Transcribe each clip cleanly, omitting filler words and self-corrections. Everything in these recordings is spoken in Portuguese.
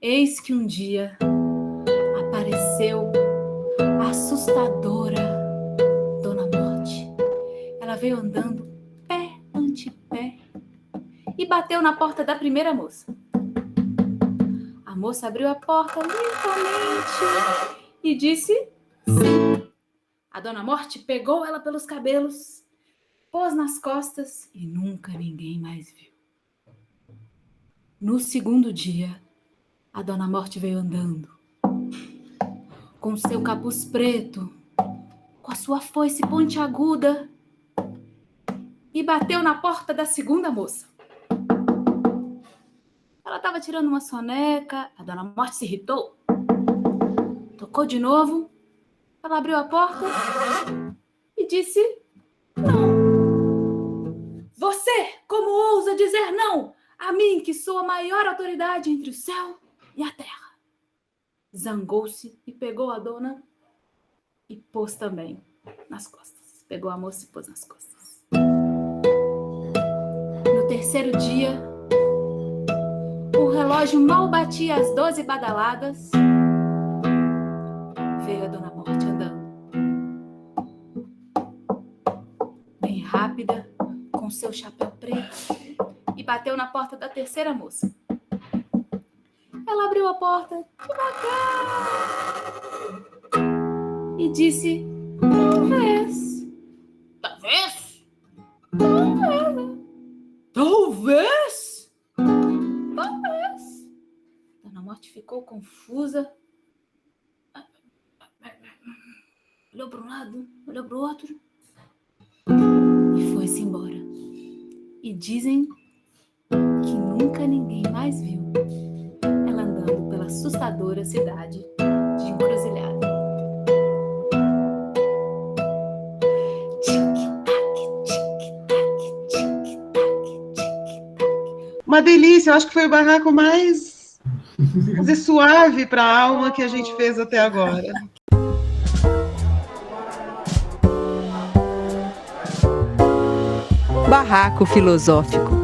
Eis que um dia apareceu a assustadora Dona Morte. Ela veio andando pé ante pé e bateu na porta da primeira moça. A moça abriu a porta lentamente e disse sim. A Dona Morte pegou ela pelos cabelos, pôs nas costas e nunca ninguém mais viu. No segundo dia, a Dona Morte veio andando, com seu capuz preto, com a sua foice pontiaguda, e bateu na porta da segunda moça. Ela estava tirando uma soneca, a Dona Morte se irritou, tocou de novo, ela abriu a porta e disse não. Você, como ousa dizer não a mim, que sou a maior autoridade entre o céu e a terra? Zangou-se e pegou a dona e pôs também nas costas. Pegou a moça e pôs nas costas. No terceiro dia, o relógio mal batia as 12 badaladas. Veio a Dona Morte andando, bem rápida, com seu chapéu preto, e bateu na porta da terceira moça. Ela abriu a porta devagar e disse: talvez. Talvez? Talvez? Talvez. Dona Morte ficou confusa. Olhou para um lado, olhou para o outro e foi-se embora. E dizem que nunca ninguém mais viu ela andando pela assustadora cidade de Encruzilhada. Uma delícia, eu acho que foi o barraco mais suave para a alma que a gente fez até agora. Barraco Filosófico.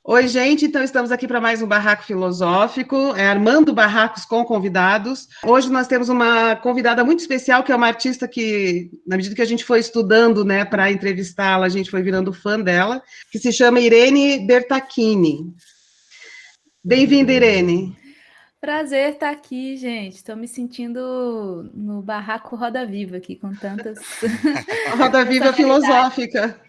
Oi, gente, então estamos aqui para mais um Barraco Filosófico, armando barracos com convidados. Hoje nós temos uma convidada muito especial, que é uma artista que, na medida que a gente foi estudando, né, para entrevistá-la, a gente foi virando fã dela, que se chama Irene Bertacchini. Bem-vinda, Irene. Prazer estar aqui, gente. Estou me sentindo no barraco Roda Viva aqui, com tantas... Roda Viva filosófica.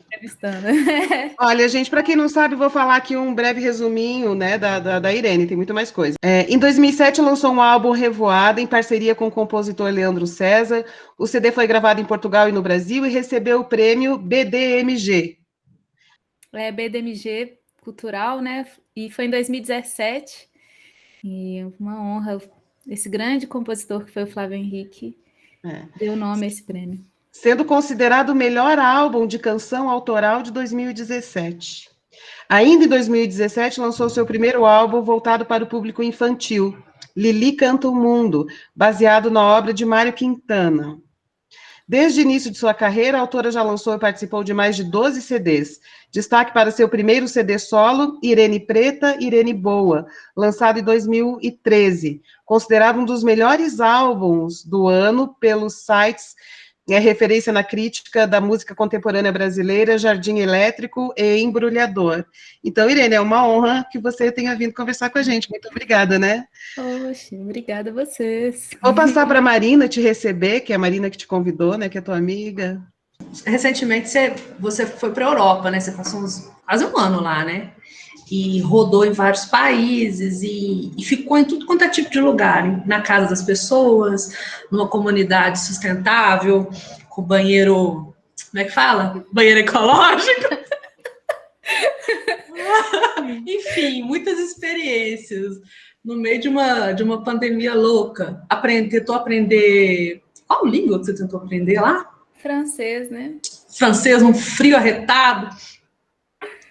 Olha, gente, para quem não sabe, vou falar aqui um breve resuminho, né, da Irene, tem muito mais coisa. Em 2007, lançou um álbum Revoada, em parceria com o compositor Leandro César. O CD foi gravado em Portugal e no Brasil e recebeu o prêmio BDMG. BDMG Cultural, né? E foi em 2017. E uma honra, esse grande compositor que foi o Flávio Henrique, deu nome a esse prêmio. Sendo considerado o melhor álbum de canção autoral de 2017. Ainda em 2017, lançou seu primeiro álbum voltado para o público infantil, Lili Canta o Mundo, baseado na obra de Mário Quintana. Desde o início de sua carreira, a autora já lançou e participou de mais de 12 CDs. Destaque para seu primeiro CD solo, Irene Preta, Irene Boa, lançado em 2013. Considerado um dos melhores álbuns do ano pelos sites referência na crítica da música contemporânea brasileira, Jardim Elétrico e Embrulhador. Então, Irene, é uma honra que você tenha vindo conversar com a gente. Muito obrigada, né? Poxa, obrigada a vocês. Vou passar para a Marina te receber, que é a Marina que te convidou, né, que é tua amiga. Recentemente você foi para a Europa, né? Você passou quase um ano lá, né? E rodou em vários países e ficou em tudo quanto é tipo de lugar, na casa das pessoas, numa comunidade sustentável, com banheiro, como é que fala? Banheiro ecológico. Enfim, muitas experiências no meio de uma pandemia louca. Tentou aprender... Qual língua que você tentou aprender lá? Francês, né? Francês, um frio arretado.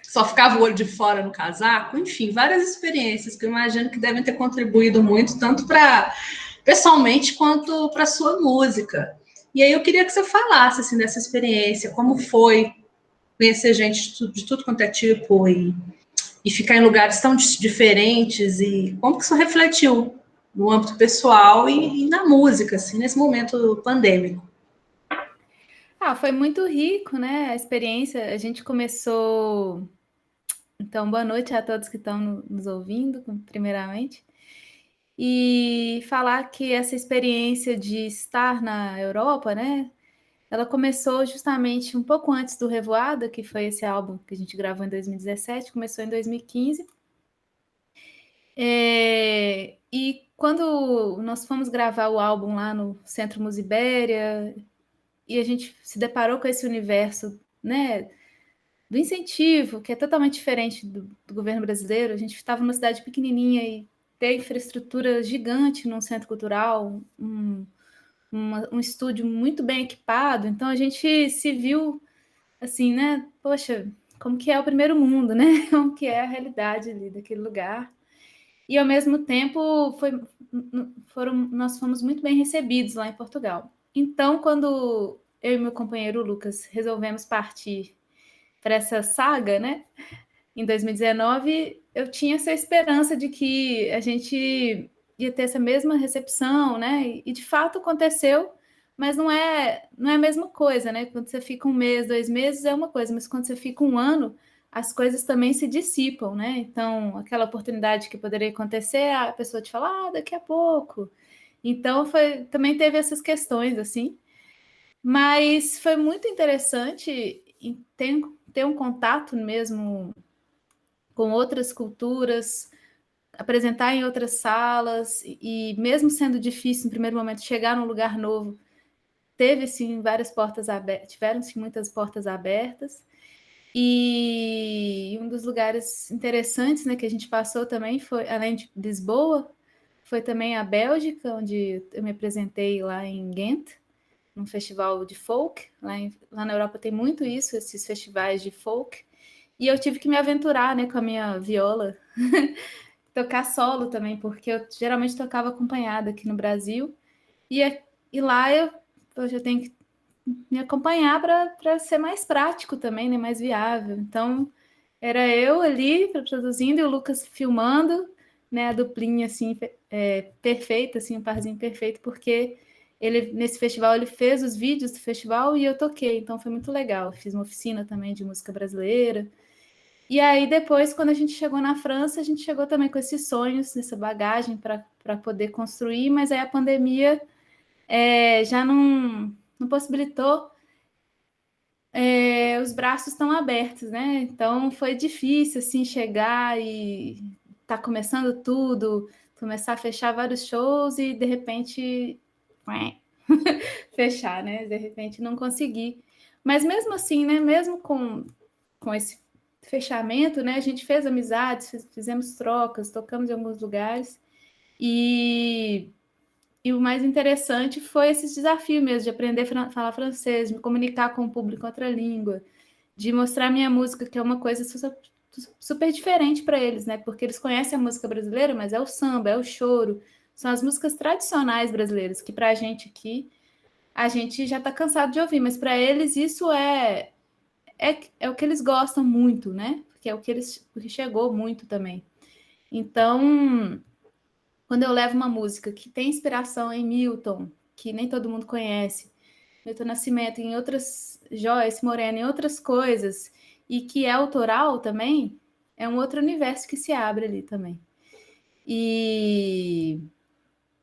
Só ficava o olho de fora no casaco, enfim, várias experiências que eu imagino que devem ter contribuído muito, tanto para pessoalmente quanto para a sua música. E aí eu queria que você falasse assim, dessa experiência, como foi conhecer gente de tudo quanto é tipo e ficar em lugares tão diferentes e como que isso refletiu no âmbito pessoal e na música, assim, nesse momento pandêmico. Foi muito rico, né? A experiência. A gente começou. Então, boa noite a todos que estão nos ouvindo, primeiramente. E falar que essa experiência de estar na Europa, né? Ela começou justamente um pouco antes do Revoada, que foi esse álbum que a gente gravou em 2017, começou em 2015. E quando nós fomos gravar o álbum lá no Centro Musibéria, e a gente se deparou com esse universo, né, do incentivo, que é totalmente diferente do governo brasileiro. A gente estava numa cidade pequenininha e ter infraestrutura gigante num centro cultural, um estúdio muito bem equipado. Então a gente se viu assim, né? Poxa, como que é o primeiro mundo, né? Como que é a realidade ali daquele lugar. E ao mesmo tempo nós fomos muito bem recebidos lá em Portugal. Então, quando eu e meu companheiro Lucas resolvemos partir para essa saga, né? Em 2019, eu tinha essa esperança de que a gente ia ter essa mesma recepção, né? E de fato aconteceu, mas não é a mesma coisa, né? Quando você fica um mês, 2 meses é uma coisa, mas quando você fica um ano, as coisas também se dissipam, né? Então, aquela oportunidade que poderia acontecer, a pessoa te fala, daqui a pouco. Então, também teve essas questões, assim. Mas foi muito interessante ter um contato mesmo com outras culturas, apresentar em outras salas, e mesmo sendo difícil no primeiro momento chegar num lugar novo, teve sim várias portas abertas, tiveram-se muitas portas abertas. E um dos lugares interessantes, né, que a gente passou também foi, além de Lisboa, foi também a Bélgica, onde eu me apresentei lá em Ghent, num festival de folk. Lá na Europa tem muito isso, esses festivais de folk. E eu tive que me aventurar, né, com a minha viola, tocar solo também, porque eu geralmente tocava acompanhada aqui no Brasil. E, e lá eu tenho que me acompanhar para ser mais prático também, né, mais viável. Então, era eu ali produzindo e o Lucas filmando, né, a duplinha assim, perfeita, assim, um parzinho perfeito, porque ele nesse festival ele fez os vídeos do festival e eu toquei, então foi muito legal. Fiz uma oficina também de música brasileira. E aí depois, quando a gente chegou na França, a gente chegou também com esses sonhos, essa bagagem para poder construir, mas aí a pandemia já não possibilitou. Os braços estão abertos, né? Então foi difícil assim chegar e tá começando tudo, começar a fechar vários shows e de repente fechar, né? De repente não conseguir. Mas mesmo assim, né? Mesmo com esse fechamento, né? A gente fez amizades, fizemos trocas, tocamos em alguns lugares e o mais interessante foi esse desafio mesmo de aprender a falar francês, me comunicar com o público em outra língua, de mostrar minha música, que é uma coisa super diferente para eles, né? Porque eles conhecem a música brasileira, mas é o samba, é o choro, são as músicas tradicionais brasileiras, que para a gente aqui, a gente já está cansado de ouvir, mas para eles isso é o que eles gostam muito, né? Porque é o que chegou muito também. Então, quando eu levo uma música que tem inspiração em Milton, que nem todo mundo conhece, Milton Nascimento, em outras, Joyce Moreno, em outras coisas, e que é autoral também, é um outro universo que se abre ali também.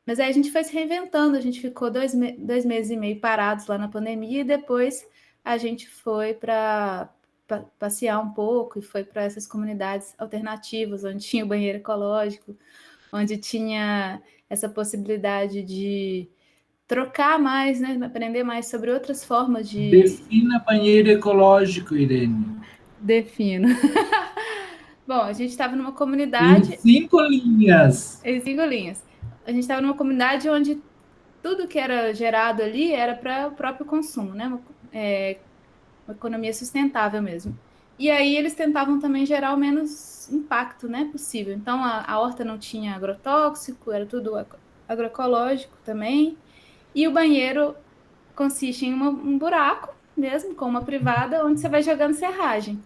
Mas aí a gente foi se reinventando, a gente ficou 2 meses e meio parados lá na pandemia, e depois a gente foi para passear um pouco, e foi para essas comunidades alternativas, onde tinha o banheiro ecológico, onde tinha essa possibilidade de trocar mais, né? Aprender mais sobre outras formas de... Defina banheiro ecológico, Irene. Defino. Bom, a gente estava numa Em comunidade... 5 linhas. Em 5 linhas. A gente estava numa comunidade onde tudo que era gerado ali era para o próprio consumo, né? Uma economia sustentável mesmo. E aí eles tentavam também gerar o menos impacto, né, possível. Então a horta não tinha agrotóxico, era tudo agroecológico também. E o banheiro consiste em um buraco mesmo, com uma privada, onde você vai jogando serragem.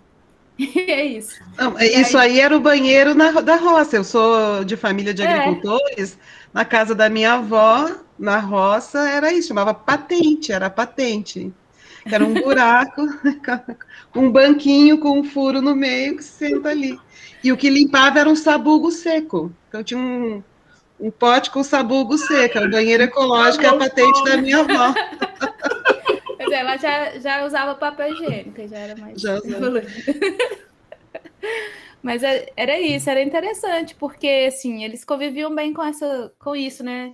E é isso. Não, E isso aí, aí era o banheiro da roça. Eu sou de família de é, agricultores. Na casa da minha avó, na roça, era isso, chamava patente, era patente. Que era um buraco, um banquinho com um furo no meio que você senta ali. E o que limpava era um sabugo seco. Então tinha um pote com sabugo seco, era o banheiro ecológico, é a patente da minha avó. mas ela já usava papel higiênico, já era mais Já usava. evoluída. Mas era isso, era interessante, porque assim, eles conviviam bem com isso, né?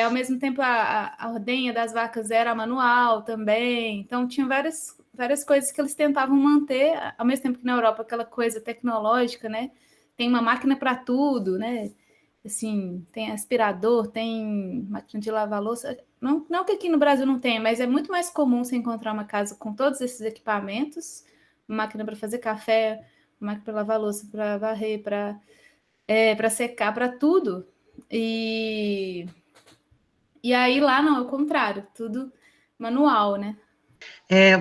Ao mesmo tempo, a ordenha das vacas era manual também, então tinha várias coisas que eles tentavam manter, ao mesmo tempo que na Europa, aquela coisa tecnológica, né? Tem uma máquina para tudo, né? Assim, tem aspirador, tem máquina de lavar louça. Não que aqui no Brasil não tenha, mas é muito mais comum você encontrar uma casa com todos esses equipamentos, uma máquina para fazer café, uma máquina para lavar louça, para varrer, para secar, para tudo. E aí lá não, é o contrário, tudo manual, né?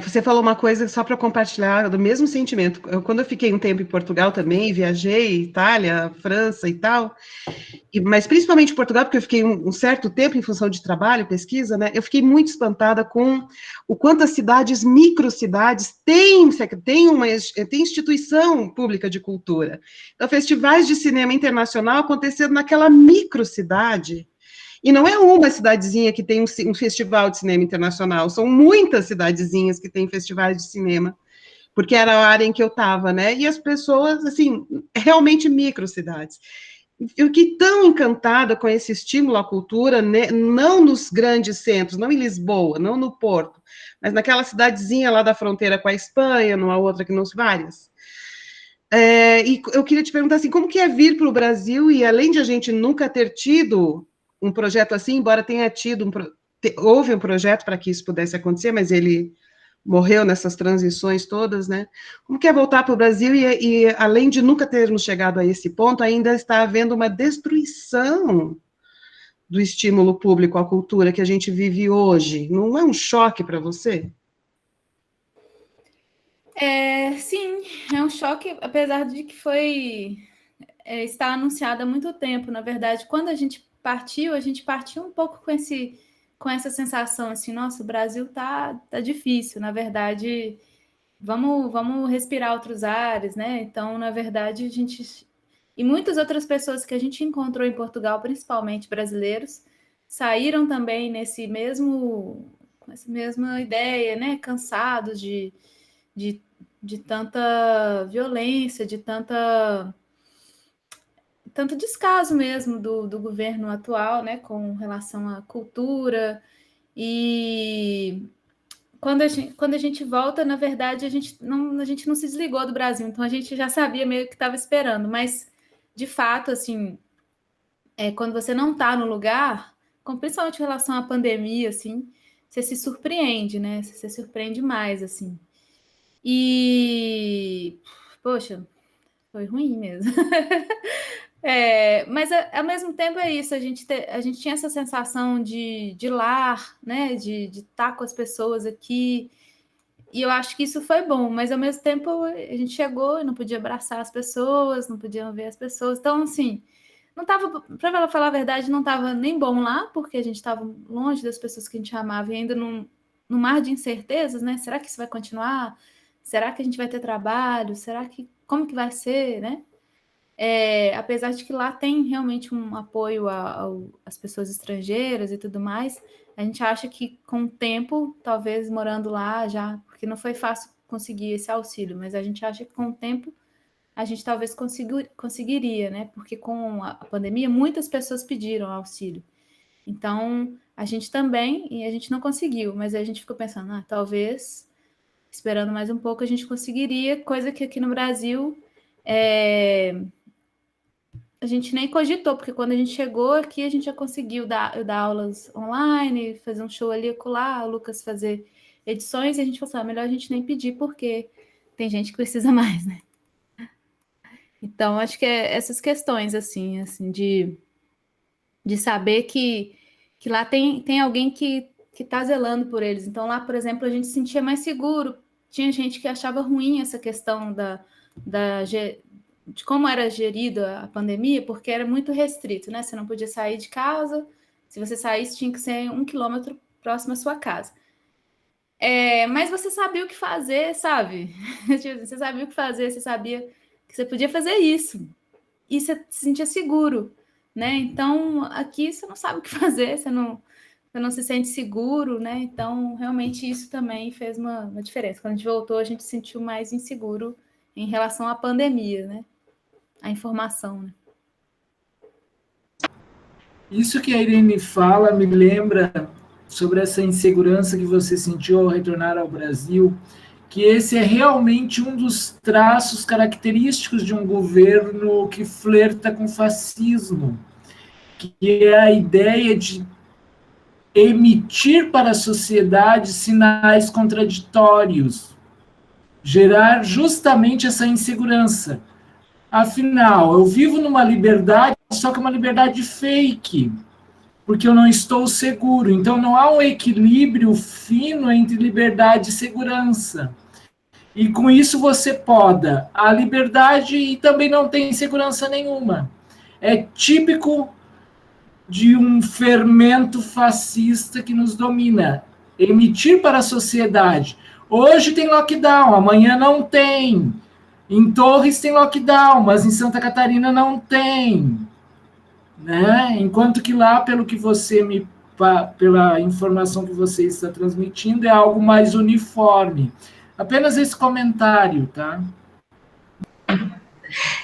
Você falou uma coisa só para compartilhar do mesmo sentimento. Quando eu fiquei um tempo em Portugal também, viajei, Itália, França e tal, mas principalmente em Portugal, porque eu fiquei um certo tempo em função de trabalho, pesquisa, né? Eu fiquei muito espantada com o quanto as cidades, microcidades, têm instituição pública de cultura. Então, festivais de cinema internacional acontecendo naquela microcidade. E não é uma cidadezinha que tem um festival de cinema internacional, são muitas cidadezinhas que têm festivais de cinema, porque era a área em que eu estava, né? E as pessoas, assim, realmente microcidades. Eu fiquei tão encantada com esse estímulo à cultura, né? Não nos grandes centros, não em Lisboa, não no Porto, mas naquela cidadezinha lá da fronteira com a Espanha, numa outra que nos várias. E eu queria te perguntar assim, como que é vir para o Brasil e além de a gente nunca ter tido um projeto assim, embora tenha tido houve um projeto para que isso pudesse acontecer, mas ele morreu nessas transições todas, né? Como que é voltar para o Brasil e além de nunca termos chegado a esse ponto, ainda está havendo uma destruição do estímulo público à cultura que a gente vive hoje? Não é um choque para você? Sim, é um choque, apesar de que está anunciado há muito tempo. Na verdade, quando a gente partiu um pouco com essa sensação assim, nossa, o Brasil tá difícil. Na verdade, vamos respirar outros ares, né? Então, na verdade, a gente e muitas outras pessoas que a gente encontrou em Portugal, principalmente brasileiros, saíram também com essa mesma ideia, né? Cansados de, de tanta violência, de tanto descaso mesmo do governo atual, né? Com relação à cultura. E quando a gente volta, na verdade, a gente não se desligou do Brasil, então a gente já sabia meio que estava esperando, mas de fato, assim, quando você não está no lugar, principalmente em relação à pandemia, assim, você se surpreende, né? Você se surpreende mais, assim. E, poxa, foi ruim mesmo. Mas ao mesmo tempo é isso, a gente tinha essa sensação de lar, né? De estar com as pessoas aqui. E eu acho que isso foi bom, mas ao mesmo tempo a gente chegou e não podia abraçar as pessoas, não podia ver as pessoas. Então, assim, não tava, para falar a verdade, não estava nem bom lá, porque a gente estava longe das pessoas que a gente amava e ainda no mar de incertezas, né? Será que isso vai continuar? Será que a gente vai ter trabalho? Como que vai ser, né? Apesar de que lá tem realmente um apoio às pessoas estrangeiras e tudo mais, a gente acha que com o tempo, talvez morando lá já, porque não foi fácil conseguir esse auxílio, mas a gente acha que com o tempo a gente talvez conseguiria, né? Porque com a pandemia muitas pessoas pediram auxílio. Então, a gente também, e a gente não conseguiu, mas a gente ficou pensando, talvez, esperando mais um pouco, a gente conseguiria, coisa que aqui no Brasil a gente nem cogitou, porque quando a gente chegou aqui, a gente já conseguiu dar aulas online, fazer um show ali e acolá, o Lucas fazer edições, e a gente falou assim, melhor a gente nem pedir, porque tem gente que precisa mais, né? Então, acho que é essas questões, assim de saber que lá tem alguém que que está zelando por eles. Então, lá, por exemplo, a gente se sentia mais seguro. Tinha gente que achava ruim essa questão de como era gerida a pandemia, porque era muito restrito, né? Você não podia sair de casa. Se você saísse, tinha que ser 1 quilômetro próximo à sua casa. Mas você sabia o que fazer, sabe? Você sabia o que fazer, você sabia que você podia fazer isso. E você se sentia seguro, né? Então, aqui você não sabe o que fazer, você não se sente seguro, né? Então, realmente, isso também fez uma diferença. Quando a gente voltou, a gente se sentiu mais inseguro em relação à pandemia, né? A informação, né? Isso que a Irene fala me lembra sobre essa insegurança que você sentiu ao retornar ao Brasil, que esse é realmente um dos traços característicos de um governo que flerta com fascismo, que é a ideia de emitir para a sociedade sinais contraditórios, gerar justamente essa insegurança. Afinal, eu vivo numa liberdade, só que é uma liberdade fake, porque eu não estou seguro. Então, não há um equilíbrio fino entre liberdade e segurança. E com isso você poda a liberdade e também não tem segurança nenhuma. É típico de um fermento fascista que nos domina. Emitir para a sociedade. Hoje tem lockdown, amanhã não tem. Em Torres tem lockdown, mas em Santa Catarina não tem. Né? Enquanto que lá, pela informação que você está transmitindo, é algo mais uniforme. Apenas esse comentário, tá?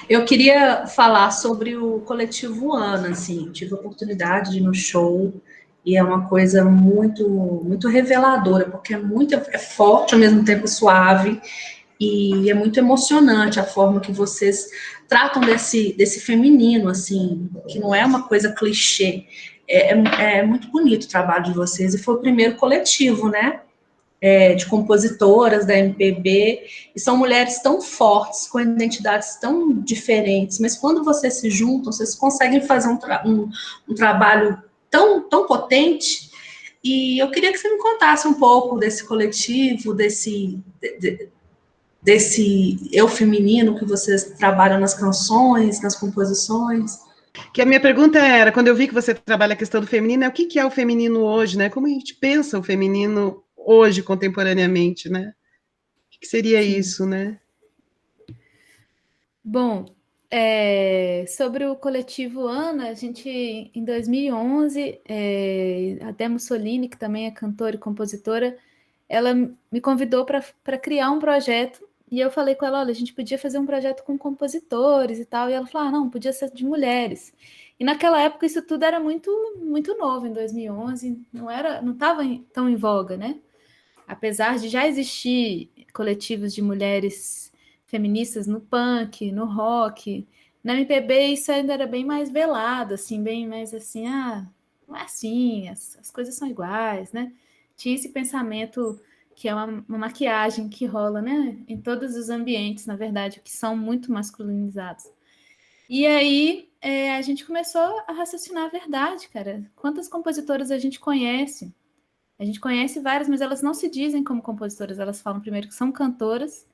Eu queria falar sobre o coletivo Ana, assim, tive a oportunidade de ir no show e é uma coisa muito, muito reveladora, porque é forte, ao mesmo tempo suave, e é muito emocionante a forma que vocês tratam desse feminino, assim, que não é uma coisa clichê. É muito bonito o trabalho de vocês, e foi o primeiro coletivo, né? De compositoras da MPB, e são mulheres tão fortes, com identidades tão diferentes, mas quando vocês se juntam, vocês conseguem fazer um trabalho tão potente. E eu queria que você me contasse um pouco desse coletivo, desse eu feminino que vocês trabalham nas canções, nas composições. Que a minha pergunta era, quando eu vi que você trabalha a questão do feminino, o que é o feminino hoje, né? Como a gente pensa o feminino hoje, contemporaneamente, né? O que seria Sim. isso, né? Bom, sobre o coletivo Ana, a gente, em 2011, a Dé Mussolini, que também é cantora e compositora, ela me convidou para criar um projeto, e eu falei com ela, olha, a gente podia fazer um projeto com compositores e tal, e ela falou, não, podia ser de mulheres. E naquela época isso tudo era muito, muito novo, em 2011, não estava tão em voga, né? Apesar de já existir coletivos de mulheres feministas no punk, no rock, na MPB isso ainda era bem mais velado, assim, bem mais assim, não é assim, as coisas são iguais, né? Tinha esse pensamento que é uma maquiagem que rola, né? Em todos os ambientes, na verdade, que são muito masculinizados. E aí a gente começou a raciocinar a verdade, cara. Quantas compositoras a gente conhece? A gente conhece várias, mas elas não se dizem como compositoras, elas falam primeiro que são cantoras.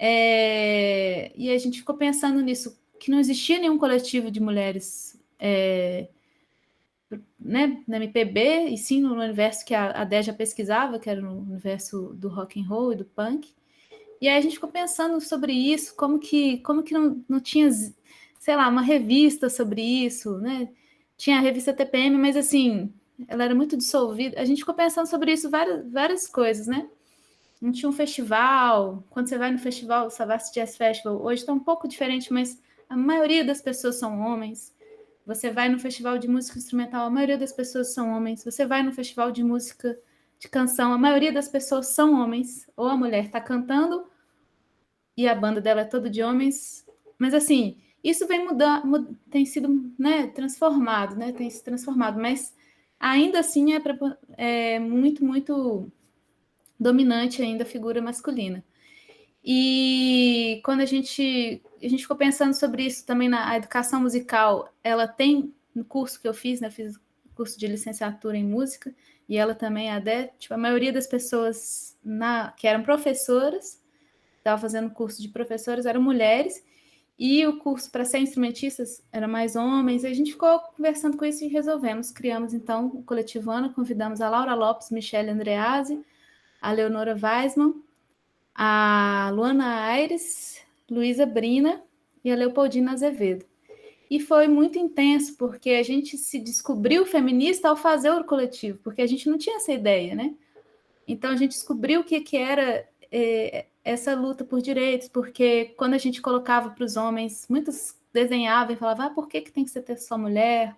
E a gente ficou pensando nisso, que não existia nenhum coletivo de mulheres né, na MPB, e sim no universo que a Dé já pesquisava, que era no universo do rock and roll e do punk. E aí a gente ficou pensando sobre isso, como que não tinha, sei lá, uma revista sobre isso, né? Tinha a revista TPM, mas assim, ela era muito dissolvida. A gente ficou pensando sobre isso, várias coisas, né? Não tinha um festival. Quando você vai no festival, o Savassi Jazz Festival, hoje está um pouco diferente, mas a maioria das pessoas são homens. Você vai no festival de música instrumental, a maioria das pessoas são homens. Você vai no festival de música de canção, a maioria das pessoas são homens. Ou a mulher está cantando e a banda dela é toda de homens. Mas assim, isso vem tem sido, né, transformado, né? Tem se transformado, mas ainda assim é muito, muito dominante ainda a figura masculina. E quando a gente ficou pensando sobre isso também na educação musical, ela tem, no curso que eu fiz, né, fiz curso de licenciatura em música, e ela também, a maioria das pessoas que eram professoras, estavam fazendo curso de professores, eram mulheres, e o curso para ser instrumentistas era mais homens, e a gente ficou conversando com isso e criamos então o Coletivo Ana, convidamos a Laura Lopes, Michele Andreazzi, a Leonora Weisman, a Luana Aires, Luísa Brina e a Leopoldina Azevedo. E foi muito intenso, porque a gente se descobriu feminista ao fazer o coletivo, porque a gente não tinha essa ideia, né? Então a gente descobriu o que era essa luta por direitos, porque quando a gente colocava para os homens, muitos desenhavam e falavam, por que tem que ser só mulher?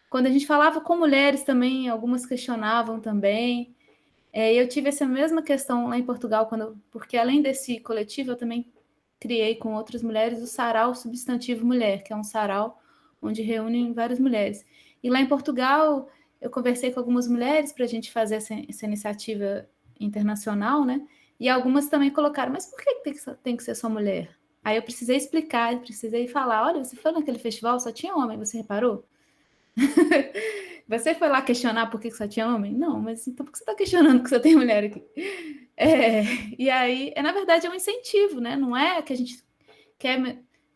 Quando a gente falava com mulheres também, algumas questionavam também. Eu tive essa mesma questão lá em Portugal, porque além desse coletivo, eu também criei com outras mulheres o Sarau Substantivo Mulher, que é um sarau onde reúnem várias mulheres. E lá em Portugal, eu conversei com algumas mulheres para a gente fazer essa iniciativa internacional, né? E algumas também colocaram, mas por que tem que ser só mulher? Aí eu precisei explicar, eu precisei falar, olha, você foi naquele festival, só tinha homem, você reparou? Você foi lá questionar por que só tinha homem? Não, mas então por que você está questionando que só tem mulher aqui? E aí, na verdade, é um incentivo, né? Não é que a gente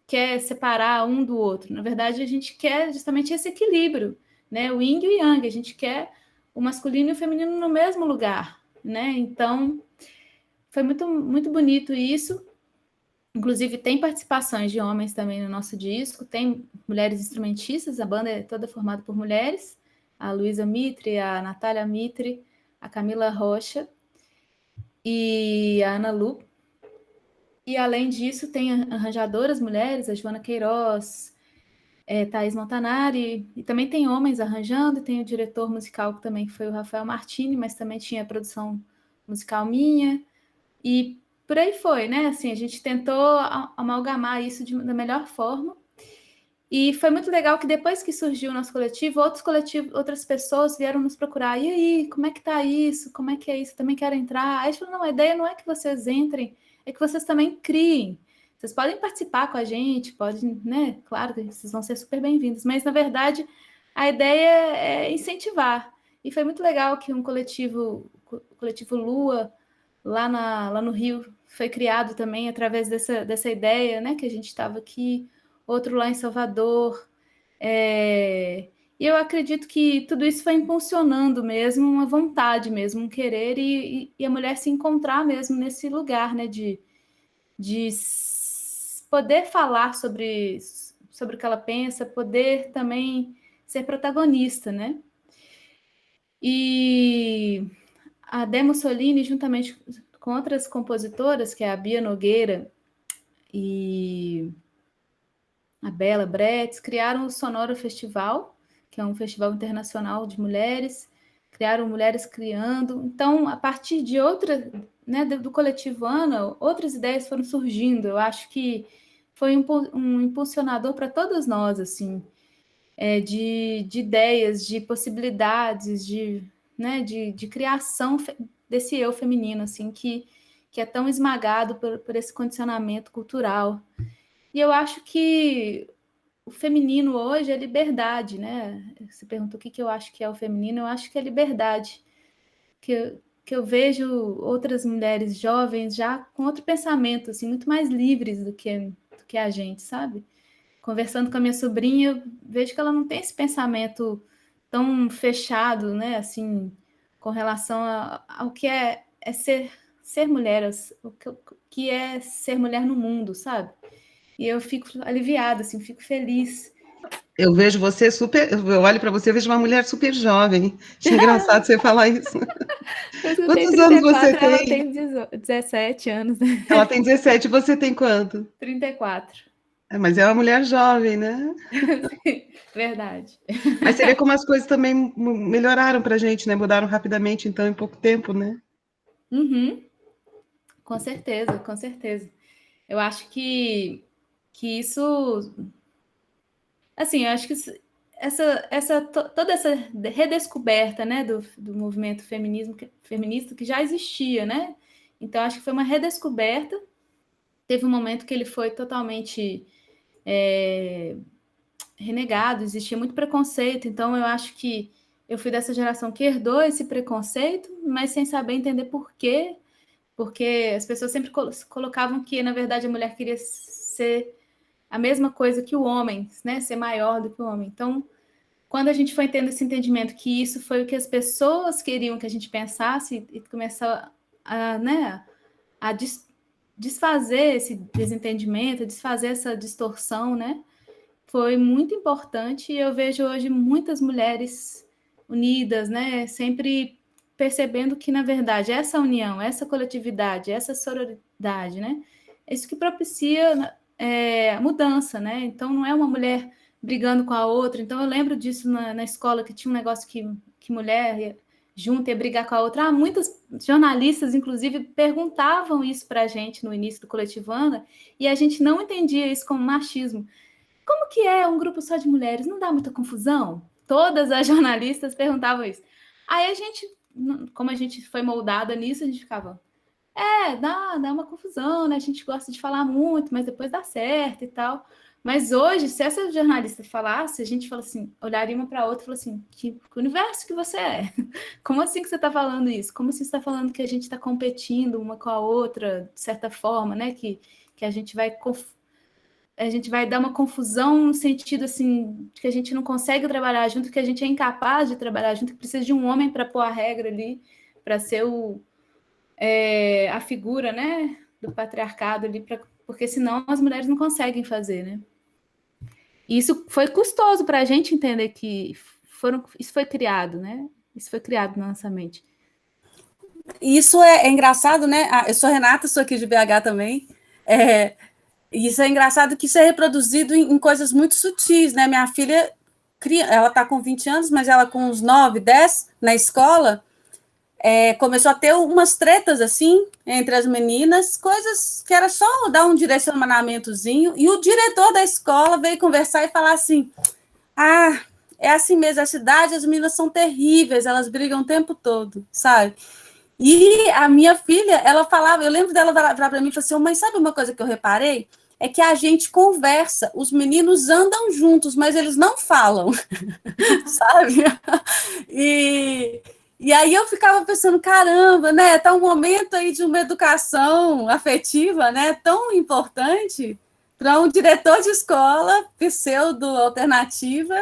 quer separar um do outro. Na verdade, a gente quer justamente esse equilíbrio, né? O yin e o yang. A gente quer o masculino e o feminino no mesmo lugar, né? Então, foi muito, muito bonito isso. Inclusive, tem participações de homens também no nosso disco, tem mulheres instrumentistas, a banda é toda formada por mulheres, a Luísa Mitre, a Natália Mitre, a Camila Rocha e a Ana Lu. E, além disso, tem arranjadoras mulheres, a Joana Queiroz, Thaís Montanari, e também tem homens arranjando, tem o diretor musical que também foi o Rafael Martini, mas também tinha a produção musical minha, e por aí foi, né? Assim, a gente tentou amalgamar isso da melhor forma. E foi muito legal que depois que surgiu o nosso coletivo, outras pessoas vieram nos procurar. E aí, como é que tá isso? Como é que é isso? Também quero entrar. Aí a gente falou, não, a ideia não é que vocês entrem, é que vocês também criem. Vocês podem participar com a gente, podem, né? Claro que vocês vão ser super bem-vindos. Mas, na verdade, a ideia é incentivar. E foi muito legal que o coletivo Lua, lá no Rio, foi criado também através dessa ideia, né? Que a gente estava aqui, outro lá em Salvador. E eu acredito que tudo isso foi impulsionando mesmo uma vontade mesmo, um querer e a mulher se encontrar mesmo nesse lugar, né? De poder falar sobre o que ela pensa, poder também ser protagonista, né? E a Demo Solini, juntamente com outras compositoras, que é a Bia Nogueira e a Bela Bretz, criaram o Sonora Festival, que é um festival internacional de mulheres, criaram Mulheres Criando. Então, a partir de né, do coletivo Ana, outras ideias foram surgindo. Eu acho que foi um impulsionador para todas nós, assim, de ideias, de possibilidades, né, de criação desse eu feminino, assim, que é tão esmagado por esse condicionamento cultural. E eu acho que o feminino hoje é liberdade, né? Você perguntou o que eu acho que é o feminino, eu acho que é liberdade. Que eu vejo outras mulheres jovens já com outro pensamento, assim, muito mais livres do que a gente, sabe? Conversando com a minha sobrinha, eu vejo que ela não tem esse pensamento tão fechado, né? Assim, com relação ao que é ser mulher, o que é ser mulher no mundo, sabe? E eu fico aliviada, assim, fico feliz. Eu vejo você eu olho para você e vejo uma mulher super jovem. Acho engraçado você falar isso. Eu tenho Quantos anos você 34, ela tem? tem 17 anos, né? Ela tem 17, você tem quanto? 34. Mas é uma mulher jovem, né? Verdade. Mas você vê como as coisas também melhoraram para a gente, né? Mudaram rapidamente, então, em pouco tempo, né? Uhum. Com certeza, com certeza. Eu acho que isso... Assim, eu acho que toda essa redescoberta, né, do movimento feminista que já existia, né? Então, acho que foi uma redescoberta. Teve um momento que ele foi totalmente renegado, existia muito preconceito. Então, eu acho que eu fui dessa geração que herdou esse preconceito, mas sem saber entender por quê, porque as pessoas sempre colocavam que, na verdade, a mulher queria ser a mesma coisa que o homem, né? Ser maior do que o homem. Então, quando a gente foi tendo esse entendimento que isso foi o que as pessoas queriam que a gente pensasse e começou a, né, a desfazer esse desentendimento, desfazer essa distorção, né? Foi muito importante e eu vejo hoje muitas mulheres unidas, né? Sempre percebendo que, na verdade, essa união, essa coletividade, essa sororidade, né? É isso que propicia a mudança, né? Então, não é uma mulher brigando com a outra. Então, eu lembro disso na escola, que tinha um negócio que mulher junta ia brigar com a outra. Muitas jornalistas, inclusive, perguntavam isso para a gente no início do Coletivando, e a gente não entendia isso como machismo. Como que é um grupo só de mulheres? Não dá muita confusão? Todas as jornalistas perguntavam isso. Aí a gente, como a gente foi moldada nisso, a gente ficava, dá uma confusão, né? A gente gosta de falar muito, mas depois dá certo e tal. Mas hoje, se essa jornalista falasse, a gente fala assim, olharia uma para a outra e fala assim, que universo que você é? Como assim que você está falando isso? Como assim você está falando que a gente está competindo uma com a outra, de certa forma, né? Que a gente vai dar uma confusão no sentido assim, de que a gente não consegue trabalhar junto, que a gente é incapaz de trabalhar junto, que precisa de um homem para pôr a regra ali, para ser a figura, né, do patriarcado ali, porque senão as mulheres não conseguem fazer, né? E isso foi custoso para a gente entender que isso foi criado, né? Isso foi criado na nossa mente. Isso é engraçado, né? Eu sou Renata, sou aqui de BH também. Isso é engraçado que isso é reproduzido em coisas muito sutis, né? Minha filha, ela está com 20 anos, mas ela com uns 9, 10, na escola, começou a ter umas tretas, assim, entre as meninas, coisas que era só dar um direcionamentozinho, e o diretor da escola veio conversar e falar assim, é assim mesmo, a cidade, as meninas são terríveis, elas brigam o tempo todo, sabe? E a minha filha, ela falava, eu lembro dela falar para mim, falou assim, mãe, sabe uma coisa que eu reparei? É que a gente conversa, os meninos andam juntos, mas eles não falam, sabe? E aí eu ficava pensando, caramba, né? Tá um momento aí de uma educação afetiva, né? Tão importante para um diretor de escola, pseudo-alternativa,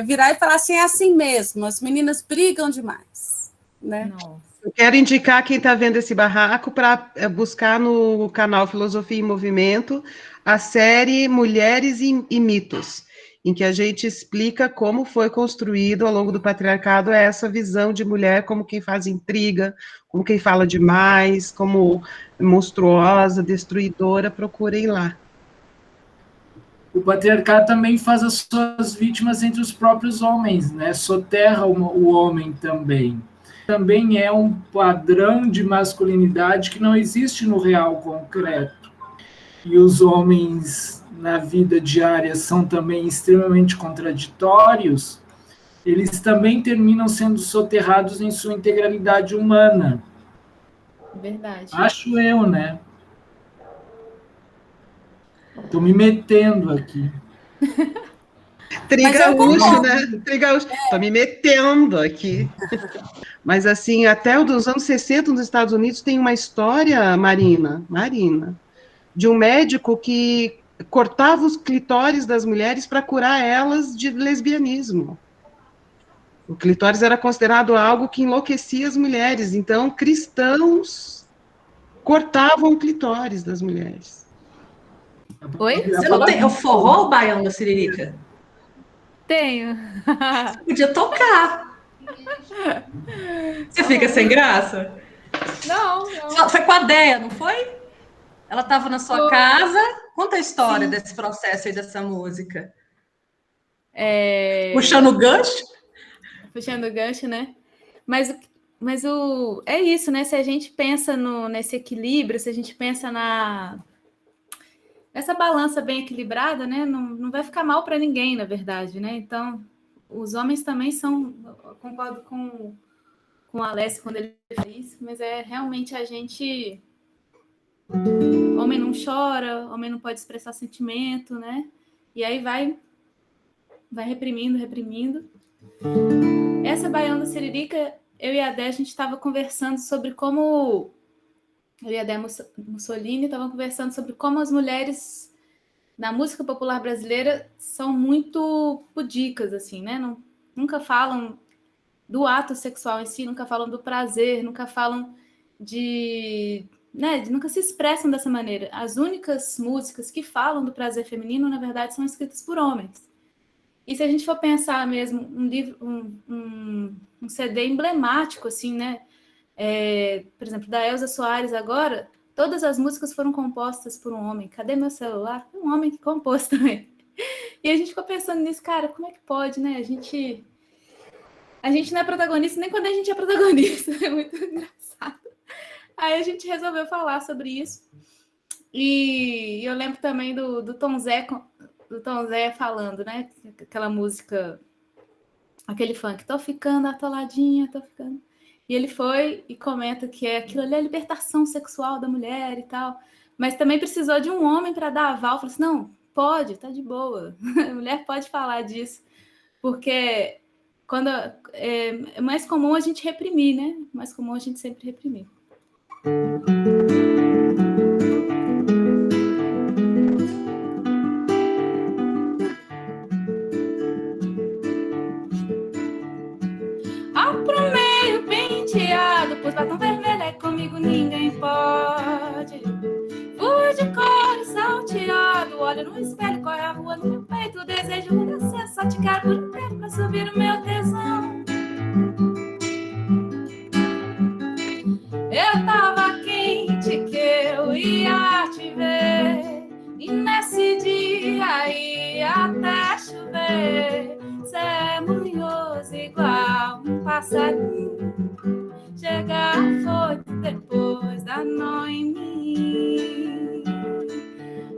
virar e falar assim, é assim mesmo, as meninas brigam demais, né? Nossa. Eu quero indicar quem está vendo esse barraco para buscar no canal Filosofia em Movimento a série Mulheres e Mitos, em que a gente explica como foi construído ao longo do patriarcado essa visão de mulher como quem faz intriga, como quem fala demais, como monstruosa, destruidora. Procurem lá. O patriarcado também faz as suas vítimas entre os próprios homens, né? Soterra o homem também. Também é um padrão de masculinidade que não existe no real concreto. E os homens, na vida diária, são também extremamente contraditórios. Eles também terminam sendo soterrados em sua integralidade humana. Verdade. Acho eu, né? Estou me metendo aqui. Trigaúcho, né? Trigaúcho. Estou me metendo aqui. Mas, assim, até os anos 60, nos Estados Unidos, tem uma história, Marina, de um médico que cortava os clitóris das mulheres para curar elas de lesbianismo. O clitóris era considerado algo que enlouquecia as mulheres, então cristãos cortavam o clitóris das mulheres. Oi? Você não tem o forró ou o baião da Siririca? Tenho. Você podia tocar. Você fica sem graça? Não. Foi com a Déia, não foi? Ela estava na sua casa. Conta a história desse processo aí, dessa música. Puxando o gancho? Puxando o gancho, né? Mas é isso, né? Se a gente pensa nesse equilíbrio, se a gente pensa nessa balança bem equilibrada, né? Não vai ficar mal para ninguém, na verdade, né? Então, os homens também são... Eu concordo com o Alessio quando ele fala isso, mas realmente a gente... Homem não chora, homem não pode expressar sentimento, né? E aí vai reprimindo. Essa Baião da Siririca, eu e a Dé, a gente estava conversando sobre como... Eu e a Dé Mussolini estavam conversando sobre como as mulheres na música popular brasileira são muito pudicas, assim, né? Nunca falam do ato sexual em si, nunca falam do prazer, nunca falam nunca se expressam dessa maneira. As únicas músicas que falam do prazer feminino, na verdade, são escritas por homens. E se a gente for pensar mesmo um CD emblemático, assim, né? Por exemplo, da Elza Soares agora, todas as músicas foram compostas por um homem. Cadê meu celular? Um homem que compôs também. E a gente ficou pensando nisso, cara, como é que pode, né? A gente não é protagonista nem quando a gente é protagonista. É muito engraçado. Aí a gente resolveu falar sobre isso. E eu lembro também do Tom Zé falando, né? Aquela música, aquele funk, tô ficando atoladinha, tô ficando... E ele foi e comenta que aquilo ali é a libertação sexual da mulher e tal. Mas também precisou de um homem para dar aval. Falou assim, não, pode, tá de boa. A mulher pode falar disso. Porque quando é mais comum a gente reprimir, né? Mais comum a gente sempre reprimir. Pus batom vermelho, é comigo ninguém pode. Fui de cor e salteado, olho no espelho, corre a rua no meu peito. Desejo descer, só te quero por inteiro pra subir o meu tesão. Eu tava quente que eu ia te ver, e nesse dia ia até chover. Cê é manhoso igual um passarinho, chegar foi depois da nó em mim.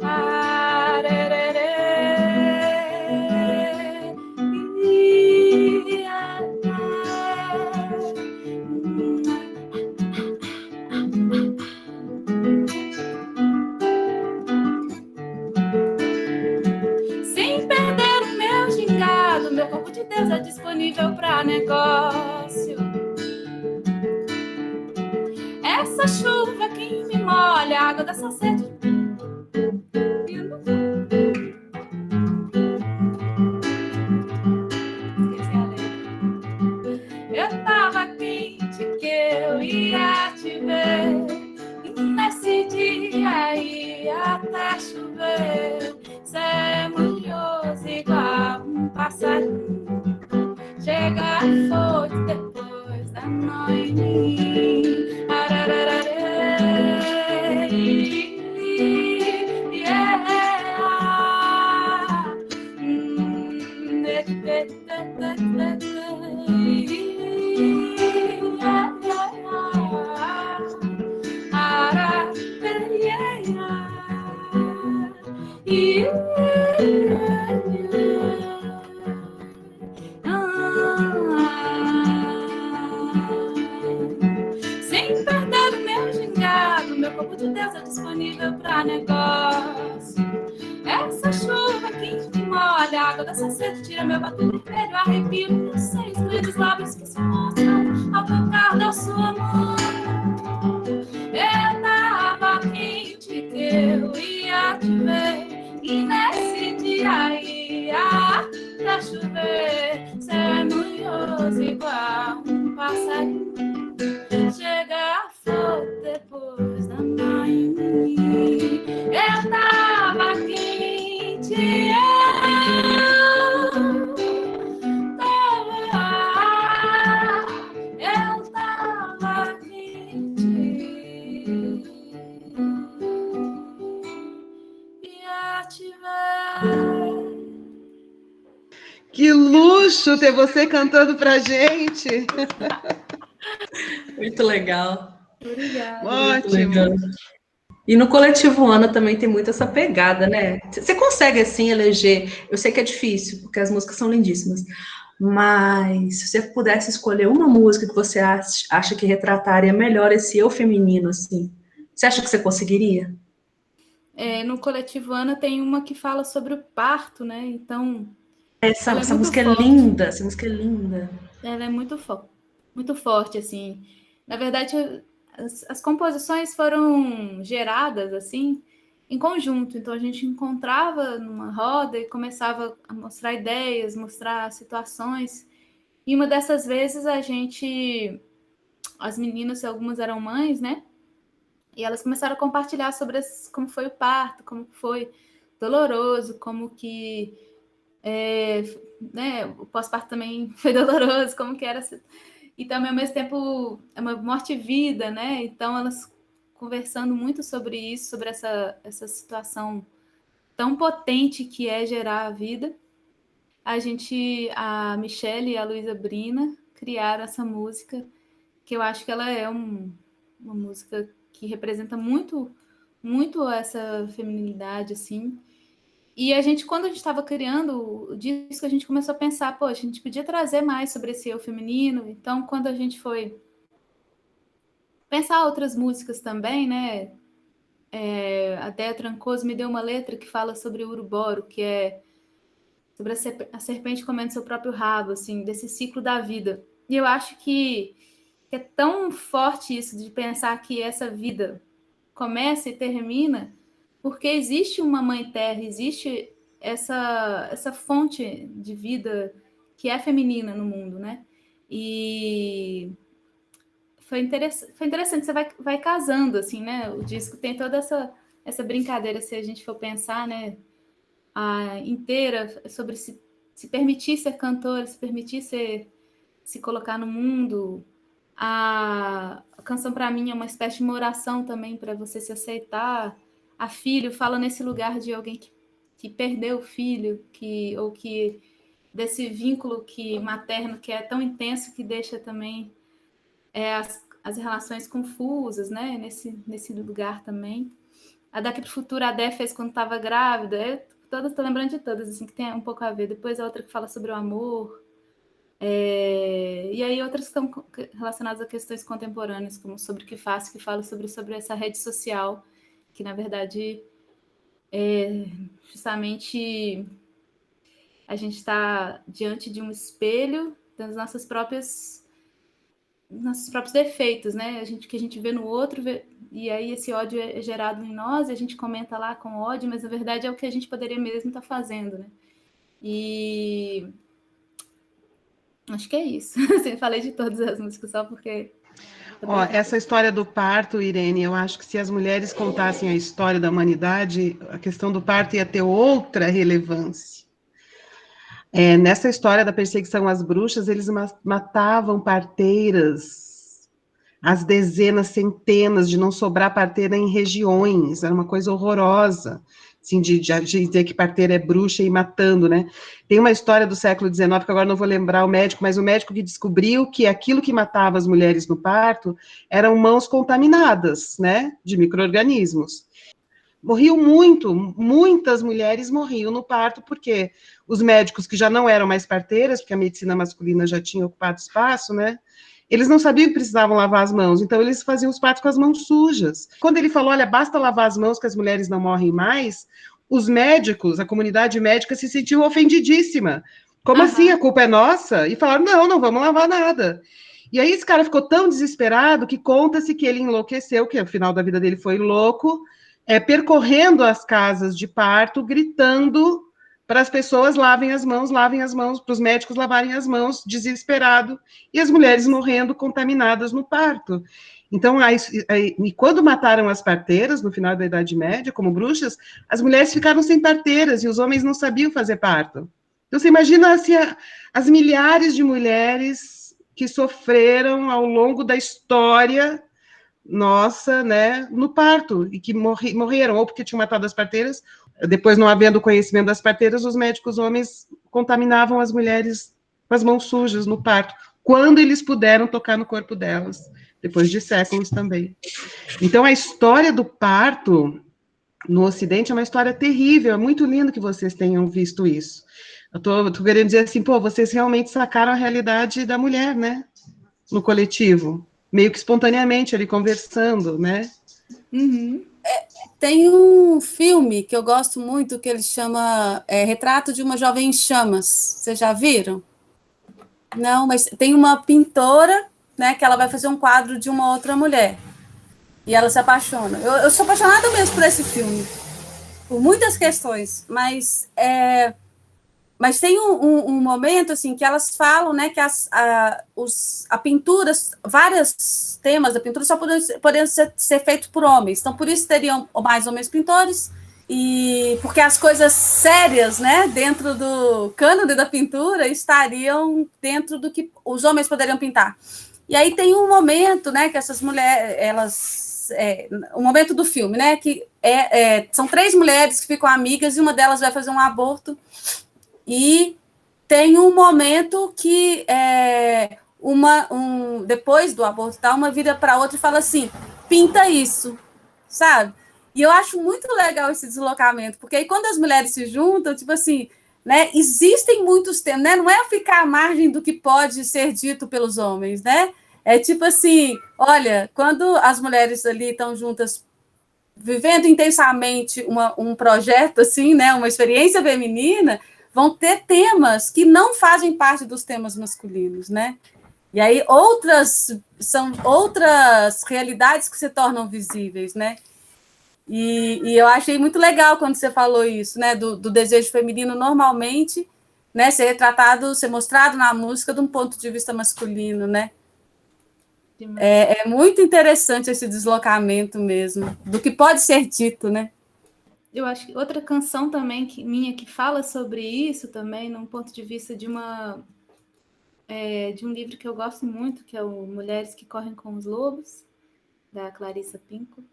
Arerê, sem perder o meu gingado, meu corpo de Deus é disponível pra negócio. Essa chuva que me molha, a água dessa sede. Eu tava quente que eu ia te ver, e nesse dia ia até chover. Cê é manhoso igual um passarinho, chega foi depois da noite. Sem perder o meu gingado, meu corpo de Deus é disponível pra negócio. Essa chuva que me molha, a água dessa sede tira meu batom vermelho, arrepio meus seios, fluidos lábios que se mostram ao tocar da sua mão. Eu tava quente que eu ia te ver, e nesse dia ia pra chover. Cê é manhoso igual um passarinho, chega a flor depois da mãe. Eu tava quente, eu tava quente, ia te ver. Que luxo ter você cantando pra gente. Muito legal. Obrigada. Ótimo. Legal. E no Coletivo Ana também tem muito essa pegada, né? Você consegue, assim, eleger... Eu sei que é difícil, porque as músicas são lindíssimas, mas se você pudesse escolher uma música que você acha que retrataria melhor esse eu feminino, assim, você acha que você conseguiria? No Coletivo Ana tem uma que fala sobre o parto, né? Então, Essa muito música é forte. linda, essa música é linda. Ela é muito forte, assim. Na verdade, as composições foram geradas, assim, em conjunto. Então, a gente encontrava numa roda e começava a mostrar ideias, mostrar situações. E uma dessas vezes, as meninas, algumas eram mães, né? E elas começaram a compartilhar sobre como foi o parto, como foi doloroso, como que né, o pós-parto também foi doloroso, como que era. E também, ao mesmo tempo, é uma morte e vida, né? Então, elas conversando muito sobre isso, sobre essa situação tão potente que é gerar a vida. A Michelle e a Luísa Brina criaram essa música, que eu acho que ela é uma música que representa muito, muito essa feminilidade, assim. E quando a gente estava criando o disco, a gente começou a pensar, poxa, a gente podia trazer mais sobre esse eu feminino. Então, quando a gente foi pensar outras músicas também, né? A Déia Trancoso me deu uma letra que fala sobre o Uruboro, que é sobre a serpente comendo seu próprio rabo, assim, desse ciclo da vida. E eu acho que é tão forte isso de pensar que essa vida começa e termina porque existe uma mãe terra, existe essa fonte de vida que é feminina no mundo, né? E foi interessante, você vai casando, assim, né? O disco tem toda essa brincadeira, se a gente for pensar, né? Inteira sobre se permitir ser cantora, se permitir se colocar no mundo. A canção, para mim, é uma espécie de uma oração também para você se aceitar. A Filho fala nesse lugar de alguém que perdeu o filho, ou que desse vínculo materno que é tão intenso que deixa também as relações confusas, né? Nesse lugar também. A Daqui para o Futuro, a Dé fez quando estava grávida. Tô lembrando de todas, assim, que tem um pouco a ver. Depois a outra que fala sobre o amor. E aí outras que estão relacionadas a questões contemporâneas, como Sobre o que Faço, que fala sobre essa rede social, que na verdade justamente a gente está diante de um espelho das nossos próprios defeitos, né? Que a gente vê no outro, e aí esse ódio é gerado em nós, e a gente comenta lá com ódio, mas na verdade é o que a gente poderia mesmo estar fazendo, né? E acho que é isso. Assim, falei de todas as músicas só porque... Ó, essa história do parto, Irene, eu acho que se as mulheres contassem a história da humanidade, a questão do parto ia ter outra relevância. Nessa história da perseguição às bruxas, eles matavam parteiras, às dezenas, centenas, de não sobrar parteira em regiões, era uma coisa horrorosa, assim, de dizer que parteira é bruxa e ir matando, né? Tem uma história do século XIX, que agora não vou lembrar o médico, mas o médico que descobriu que aquilo que matava as mulheres no parto eram mãos contaminadas, né, de micro-organismos. Morriam muitas mulheres morriam no parto, porque os médicos que já não eram mais parteiras, porque a medicina masculina já tinha ocupado espaço, né? Eles não sabiam que precisavam lavar as mãos, então eles faziam os partos com as mãos sujas. Quando ele falou, olha, basta lavar as mãos que as mulheres não morrem mais, os médicos, a comunidade médica se sentiu ofendidíssima. Como assim? A culpa é nossa? E falaram, não vamos lavar nada. E aí esse cara ficou tão desesperado que conta-se que ele enlouqueceu, que o final da vida dele foi louco, percorrendo as casas de parto, gritando para as pessoas lavem as mãos, para os médicos lavarem as mãos, desesperado, e as mulheres morrendo contaminadas no parto. Então, e quando mataram as parteiras, no final da Idade Média, como bruxas, as mulheres ficaram sem parteiras, e os homens não sabiam fazer parto. Então, você imagina assim, as milhares de mulheres que sofreram ao longo da história nossa, né, no parto, e que morreram, ou porque tinham matado as parteiras, depois não havendo conhecimento das parteiras, os médicos homens contaminavam as mulheres com as mãos sujas no parto, quando eles puderam tocar no corpo delas, depois de séculos também. Então, a história do parto no Ocidente é uma história terrível, é muito lindo que vocês tenham visto isso. Eu tô querendo dizer assim, vocês realmente sacaram a realidade da mulher, né, no coletivo, meio que espontaneamente ali conversando, né? Uhum. Tem um filme que eu gosto muito, que ele chama Retrato de uma Jovem em Chamas. Vocês já viram? Não, mas tem uma pintora, né, que ela vai fazer um quadro de uma outra mulher. E ela se apaixona. Eu sou apaixonada mesmo por esse filme, por muitas questões, mas tem um momento assim que elas falam, né, que a pintura, vários temas da pintura só poderiam ser feitos por homens. Então, por isso teriam mais homens pintores, e porque as coisas sérias, né, dentro do cânone da pintura estariam dentro do que os homens poderiam pintar. E aí tem um momento, né, que essas mulheres, um momento do filme, né, que são 3 mulheres que ficam amigas e uma delas vai fazer um aborto. E tem um momento que depois do aborto, uma vira para outra e fala assim, pinta isso, sabe? E eu acho muito legal esse deslocamento, porque aí quando as mulheres se juntam, tipo assim, né, existem muitos temas, né? Não é ficar à margem do que pode ser dito pelos homens, né? É tipo assim, olha, quando as mulheres ali estão juntas vivendo intensamente um projeto assim, né, uma experiência feminina, vão ter temas que não fazem parte dos temas masculinos, né? E aí são outras realidades que se tornam visíveis, né? E eu achei muito legal quando você falou isso, né? Do desejo feminino normalmente, né? Ser retratado, ser mostrado na música de um ponto de vista masculino, né? É muito interessante esse deslocamento mesmo, do que pode ser dito, né? Eu acho que outra canção também minha que fala sobre isso também, num ponto de vista de um livro que eu gosto muito, que é o Mulheres que Correm com os Lobos, da Clarissa Pinkola.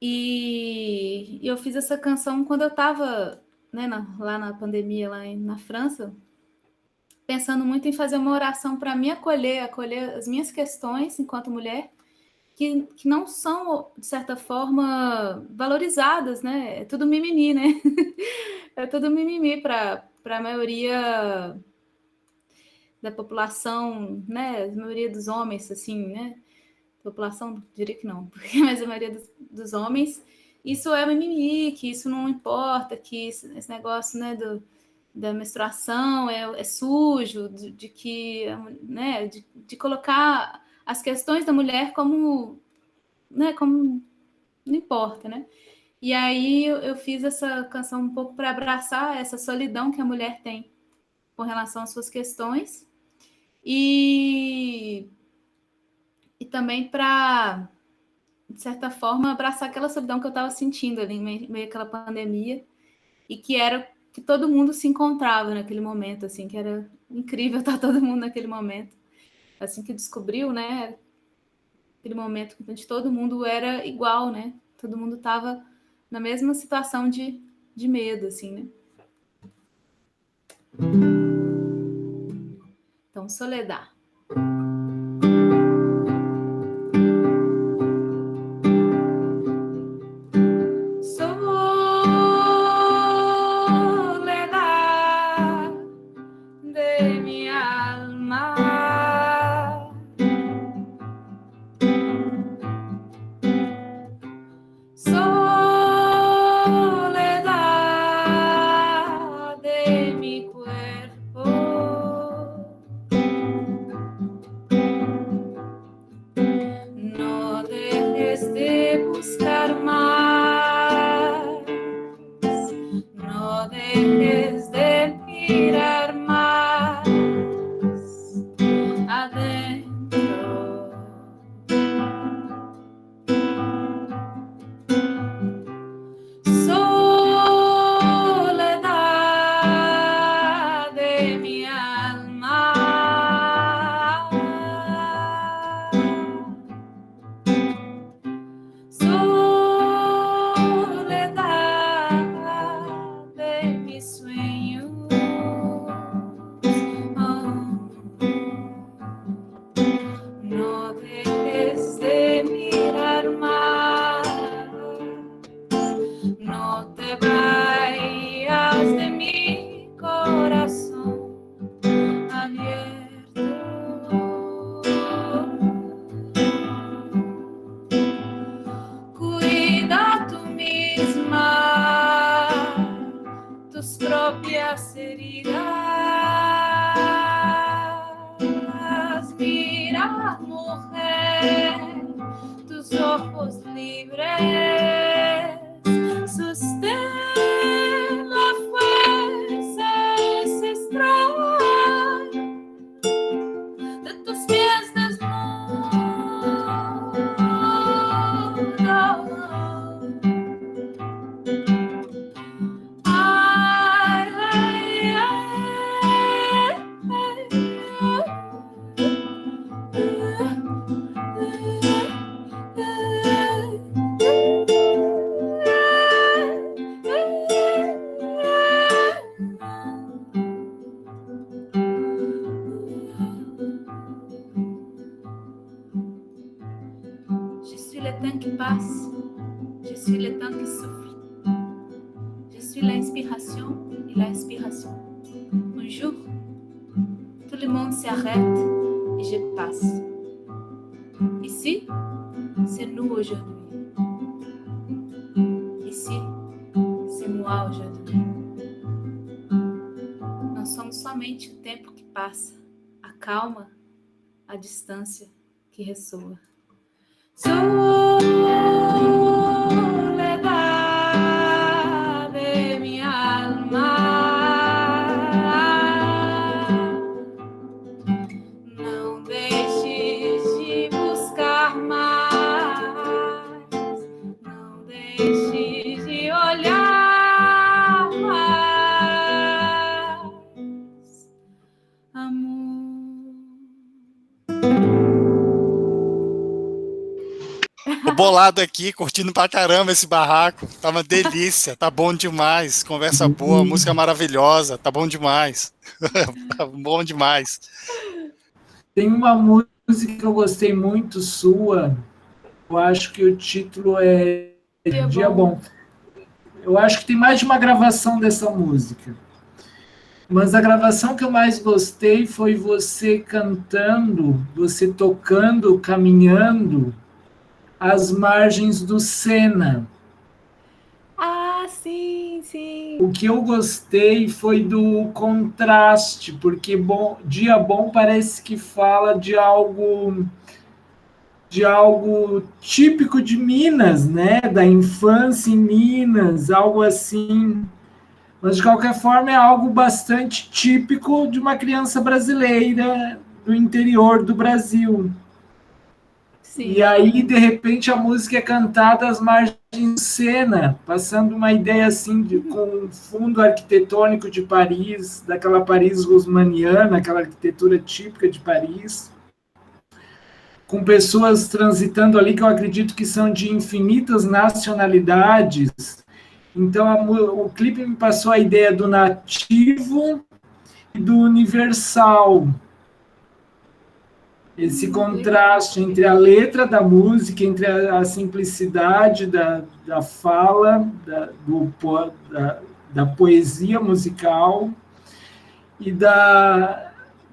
E eu fiz essa canção quando eu estava, né, lá na pandemia, lá na França, pensando muito em fazer uma oração para me acolher as minhas questões enquanto mulher, que não são, de certa forma, valorizadas, né? É tudo mimimi, né? É tudo mimimi para a maioria da população, né? A maioria dos homens, assim, né? População, diria que não, mas a maioria dos homens, isso é mimimi, que isso não importa, que esse negócio, né, da menstruação é sujo, né, de colocar as questões da mulher como, né, como não importa, né? E aí eu fiz essa canção um pouco para abraçar essa solidão que a mulher tem com relação às suas questões e também para, de certa forma, abraçar aquela solidão que eu estava sentindo ali em meio àquela pandemia e que era que todo mundo se encontrava naquele momento, assim, que era incrível estar todo mundo naquele momento. Assim que descobriu, né, aquele momento onde todo mundo era igual, né? Todo mundo estava na mesma situação de medo, assim, né? Então, Soledad. Soledad de mi alma. Soledad de mi cuerpo. No dejes de buscar más, no dejes de mirar más adentro. Soledad de mi alma. Soledad de mis sueños. No dejes de mirar más. No te vayas de mi corazón abierto. Cuida tu las heridas. Mira, mujer, tus ojos libres sostén la fuerza ancestral de tus pies desnudos. Ay, ay, je suis le temps qui passe, je suis le temps qui souffle, je suis l'inspiration et l'expiration. Un jour, tout le monde s'arrête et je passe. Ici, c'est nous aujourd'hui. Ici, c'est moi aujourd'hui. Nós somos somente o tempo que passa, a calma, a distância que ressoa. Soledad de mi alma, não deixes de buscar mais, não deixes de olhar mais, amor. Tô bolado aqui, curtindo pra caramba esse barraco. Tá uma delícia, tá bom demais. Conversa boa, música maravilhosa, tá bom demais. Tá bom demais. Tem uma música que eu gostei muito sua, eu acho que o título é Dia Bom. Eu acho que tem mais de uma gravação dessa música. Mas a gravação que eu mais gostei foi você cantando, você tocando, caminhando às margens do Sena. Ah, sim, sim. O que eu gostei foi do contraste, porque Dia Bom parece que fala de algo típico de Minas, né? Da infância em Minas, algo assim. Mas, de qualquer forma, é algo bastante típico de uma criança brasileira do interior do Brasil. Sim. E aí, de repente, a música é cantada às margens do Sena, passando uma ideia assim, com um fundo arquitetônico de Paris, daquela Paris haussmanniana, aquela arquitetura típica de Paris, com pessoas transitando ali que eu acredito que são de infinitas nacionalidades. Então, o clipe me passou a ideia do nativo e do universal. Esse contraste entre a letra da música, entre a simplicidade da fala, da poesia musical, e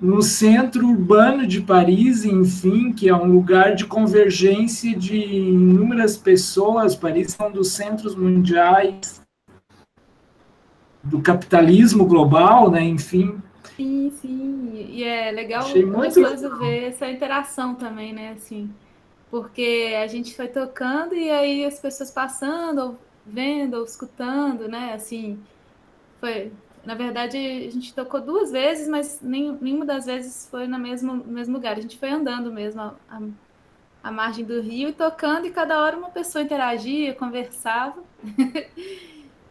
no centro urbano de Paris, enfim, que é um lugar de convergência de inúmeras pessoas. Paris é um dos centros mundiais do capitalismo global, né? Enfim. Sim, sim. E é legal ver essa interação também, né? Assim, porque a gente foi tocando e aí as pessoas passando, ou vendo, ou escutando, né? Assim, foi. Na verdade, a gente tocou 2 vezes, mas nenhuma das vezes foi no mesmo lugar. A gente foi andando mesmo à margem do rio e tocando, e cada hora uma pessoa interagia, conversava.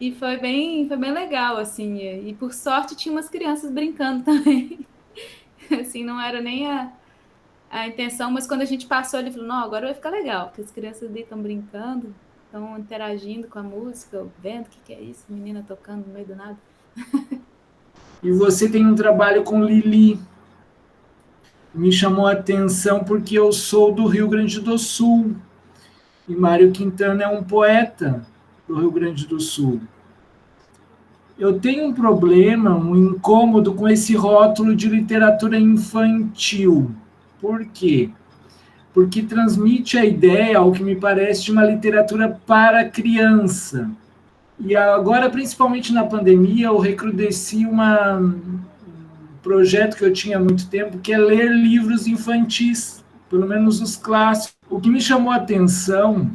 E foi bem legal, assim. E por sorte tinha umas crianças brincando também. Assim, não era nem a intenção, mas quando a gente passou, ele falou, não, agora vai ficar legal, porque as crianças ali estão brincando, estão interagindo com a música, vendo o que é isso, menina tocando no meio do nada. E você tem um trabalho com Lili. Me chamou a atenção porque eu sou do Rio Grande do Sul. E Mário Quintana é um poeta do Rio Grande do Sul. Eu tenho um problema, um incômodo com esse rótulo de literatura infantil. Por quê? Porque transmite a ideia, ao que me parece, de uma literatura para criança. E agora, principalmente na pandemia, eu recrudesci um projeto que eu tinha há muito tempo, que é ler livros infantis, pelo menos os clássicos. O que me chamou a atenção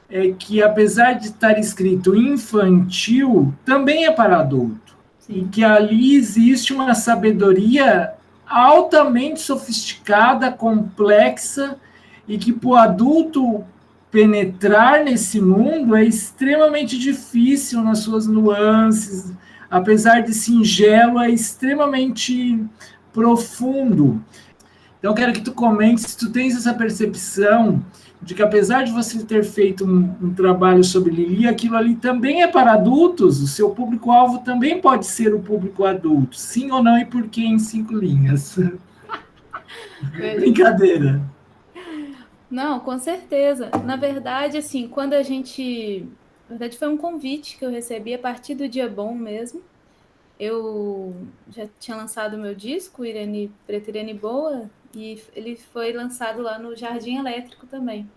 é que, apesar de estar escrito infantil, também é para adulto. E que ali existe uma sabedoria altamente sofisticada, complexa, e que para o adulto penetrar nesse mundo é extremamente difícil nas suas nuances, apesar de singelo, é extremamente profundo. Então, eu quero que tu comentes se tu tens essa percepção de que, apesar de você ter feito um trabalho sobre Lili, aquilo ali também é para adultos, o seu público-alvo também pode ser o público adulto, sim ou não, e por que em 5 linhas? Brincadeira. Não, com certeza. Na verdade, assim, quando a gente... Na verdade, foi um convite que eu recebi a partir do Dia Bom mesmo. Eu já tinha lançado o meu disco, Irene Preta, Irene Boa, e ele foi lançado lá no Jardim Elétrico também,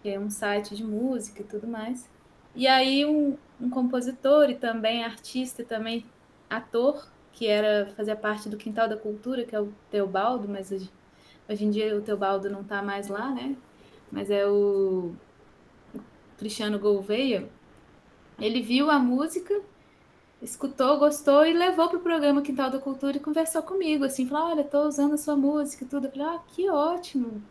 que é um site de música e tudo mais. E aí um compositor e também artista e também ator, que fazia parte do Quintal da Cultura, que é o Teobaldo, mas hoje em dia o Teobaldo não está mais lá, né? Mas é o Cristiano Gouveia. Ele viu a música, escutou, gostou e levou para o programa Quintal da Cultura e conversou comigo, assim, falou, olha, estou usando a sua música e tudo. Eu falei, que ótimo.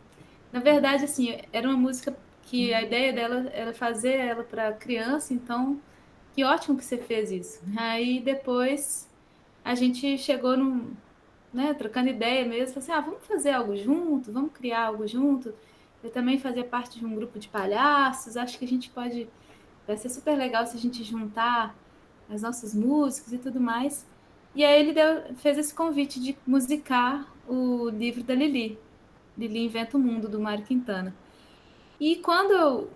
Na verdade, assim, era uma música que a ideia dela era fazer ela para criança, então, que ótimo que você fez isso. Aí, depois, a gente chegou né, trocando ideia mesmo, falou assim, vamos fazer algo junto, vamos criar algo junto. Eu também fazia parte de um grupo de palhaços, acho que a gente vai ser super legal se a gente juntar as nossas músicas e tudo mais. E aí ele fez esse convite de musicar o livro da Lili Inventa o Mundo, do Mário Quintana. E quando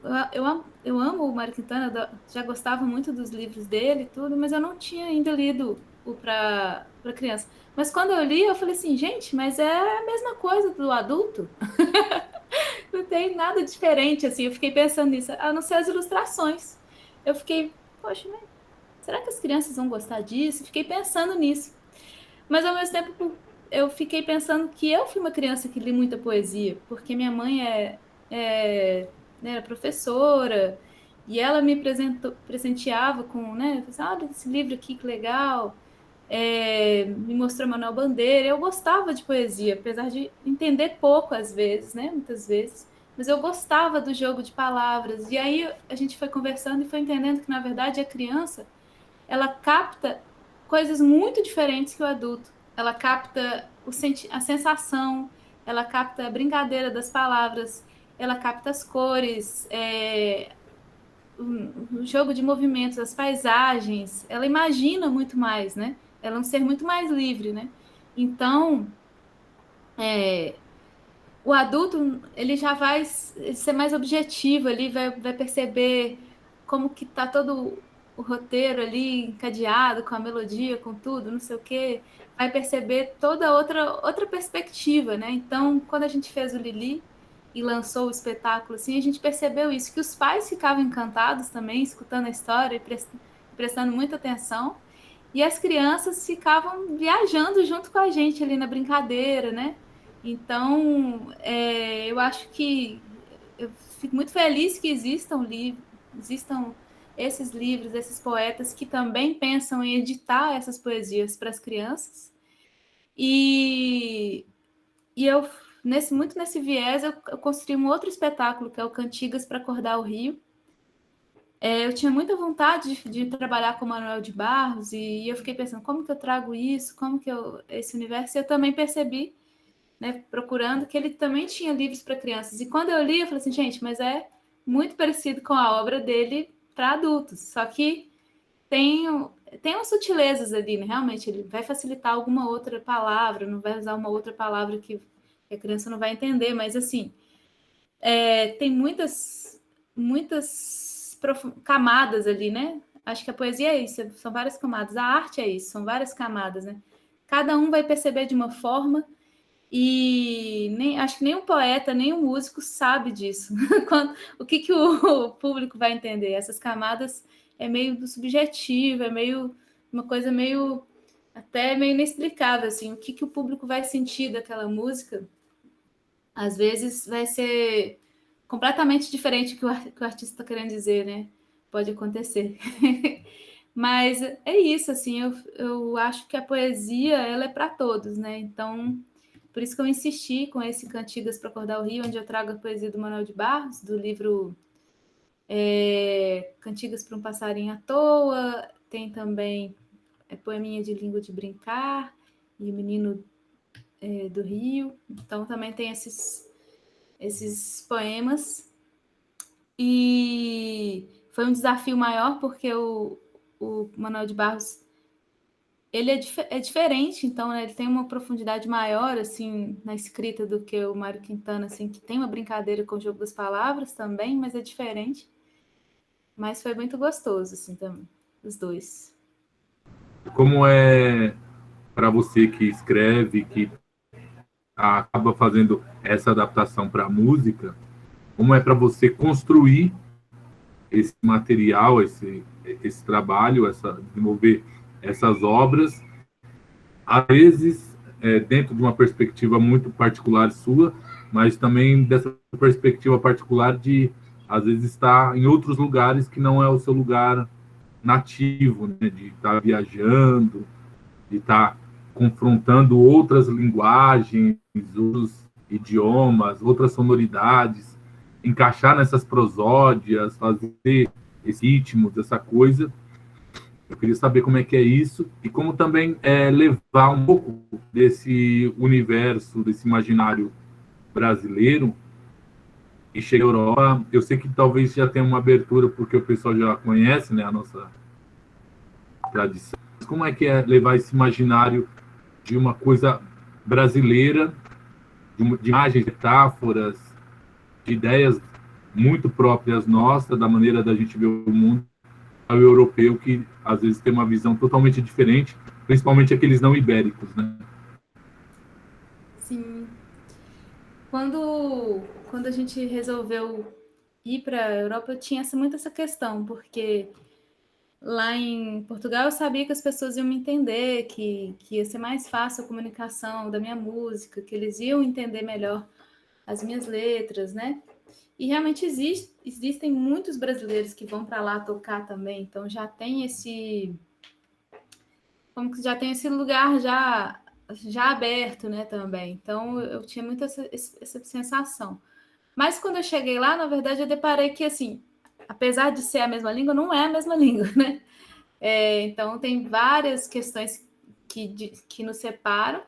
eu amo o Mário Quintana, já gostava muito dos livros dele e tudo, mas eu não tinha ainda lido o para criança. Mas quando eu li, eu falei assim, gente, mas é a mesma coisa do adulto. Não tem nada diferente, assim. Eu fiquei pensando nisso, a não ser as ilustrações. Eu fiquei, poxa, mas será que as crianças vão gostar disso? Fiquei pensando nisso. Mas ao mesmo tempo, eu fiquei pensando que eu fui uma criança que li muita poesia, porque minha mãe né, era professora, e ela me presenteava com, né, olha esse livro aqui, que legal. Me mostrou Manuel Bandeira. Eu gostava de poesia, apesar de entender pouco às vezes, né, muitas vezes. Mas eu gostava do jogo de palavras. E aí a gente foi conversando e foi entendendo que, na verdade, a criança, ela capta coisas muito diferentes que o adulto. Ela capta a sensação, ela capta a brincadeira das palavras, ela capta as cores, o jogo de movimentos, as paisagens. Ela imagina muito mais, né? Ela é um ser muito mais livre, né? Então, o adulto, ele já vai ser mais objetivo ali, vai perceber como que tá todo o roteiro ali encadeado, com a melodia, com tudo, não sei o quê, vai perceber toda outra perspectiva, né? Então, quando a gente fez o Lili e lançou o espetáculo, assim, a gente percebeu isso, que os pais ficavam encantados também, escutando a história e prestando muita atenção, e as crianças ficavam viajando junto com a gente ali na brincadeira, né? Então, eu acho que eu fico muito feliz que existam esses livros, esses poetas que também pensam em editar essas poesias para as crianças. E eu, muito nesse viés, eu construí um outro espetáculo, que é o Cantigas para Acordar o Rio. Eu tinha muita vontade de trabalhar com o Manuel de Barros, e eu fiquei pensando, como que eu trago isso, esse universo, e eu também percebi, né, procurando, que ele também tinha livros para crianças. E quando eu li, eu falei assim, gente, mas é muito parecido com a obra dele para adultos, só que tem umas sutilezas ali, né? Realmente, ele vai facilitar alguma outra palavra, não vai usar uma outra palavra que a criança não vai entender, mas assim, tem muitas camadas ali, né? Acho que a poesia é isso, são várias camadas, a arte é isso, são várias camadas, né? Cada um vai perceber de uma forma, e acho que nem um poeta, nem um músico sabe disso. O que o público vai entender? Essas camadas é meio do subjetivo, é meio uma coisa meio até meio inexplicável, assim, o que, que o público vai sentir daquela música, às vezes vai ser completamente diferente do que que o artista está querendo dizer, né? Pode acontecer. Mas é isso, assim, eu acho que a poesia, ela é para todos, né? Então, por isso que eu insisti com esse Cantigas para Acordar o Rio, onde eu trago a poesia do Manuel de Barros, do livro Cantigas para um Passarinho à Toa, tem também Poeminha de Língua de Brincar, e o Menino do Rio. Então, também tem esses poemas. E foi um desafio maior, porque o Manuel de Barros, ele é diferente, então, né, ele tem uma profundidade maior, assim, na escrita do que o Mário Quintana, assim, que tem uma brincadeira com o jogo das palavras também, mas é diferente. Mas foi muito gostoso, assim, também, os dois. Como é para você que escreve, que acaba fazendo essa adaptação para a música, como é para você construir esse material, esse trabalho, desenvolver essas obras, às vezes dentro de uma perspectiva muito particular sua, mas também dessa perspectiva particular de, às vezes, estar em outros lugares que não é o seu lugar nativo, né? De estar viajando, de estar confrontando outras linguagens, outros idiomas, outras sonoridades, encaixar nessas prosódias, fazer esse ritmo, dessa coisa. Eu queria saber como é que é isso e como também levar um pouco desse universo, desse imaginário brasileiro e chega à Europa. Eu sei que talvez já tenha uma abertura porque o pessoal já conhece, né, a nossa tradição. Mas como é que é levar esse imaginário de uma coisa brasileira, de imagens, metáforas, de ideias muito próprias nossas, da maneira da gente ver o mundo, ao europeu, que às vezes tem uma visão totalmente diferente, principalmente aqueles não ibéricos, né? Sim. Quando a gente resolveu ir para a Europa, eu tinha muito essa questão, porque lá em Portugal eu sabia que as pessoas iam me entender, que ia ser mais fácil a comunicação da minha música, que eles iam entender melhor as minhas letras, né? E realmente existem muitos brasileiros que vão para lá tocar também, então já tem esse lugar já aberto, né, também. Então eu tinha muito essa sensação. Mas quando eu cheguei lá, na verdade, eu deparei que, assim, apesar de ser a mesma língua, não é a mesma língua, né? Então tem várias questões que nos separam.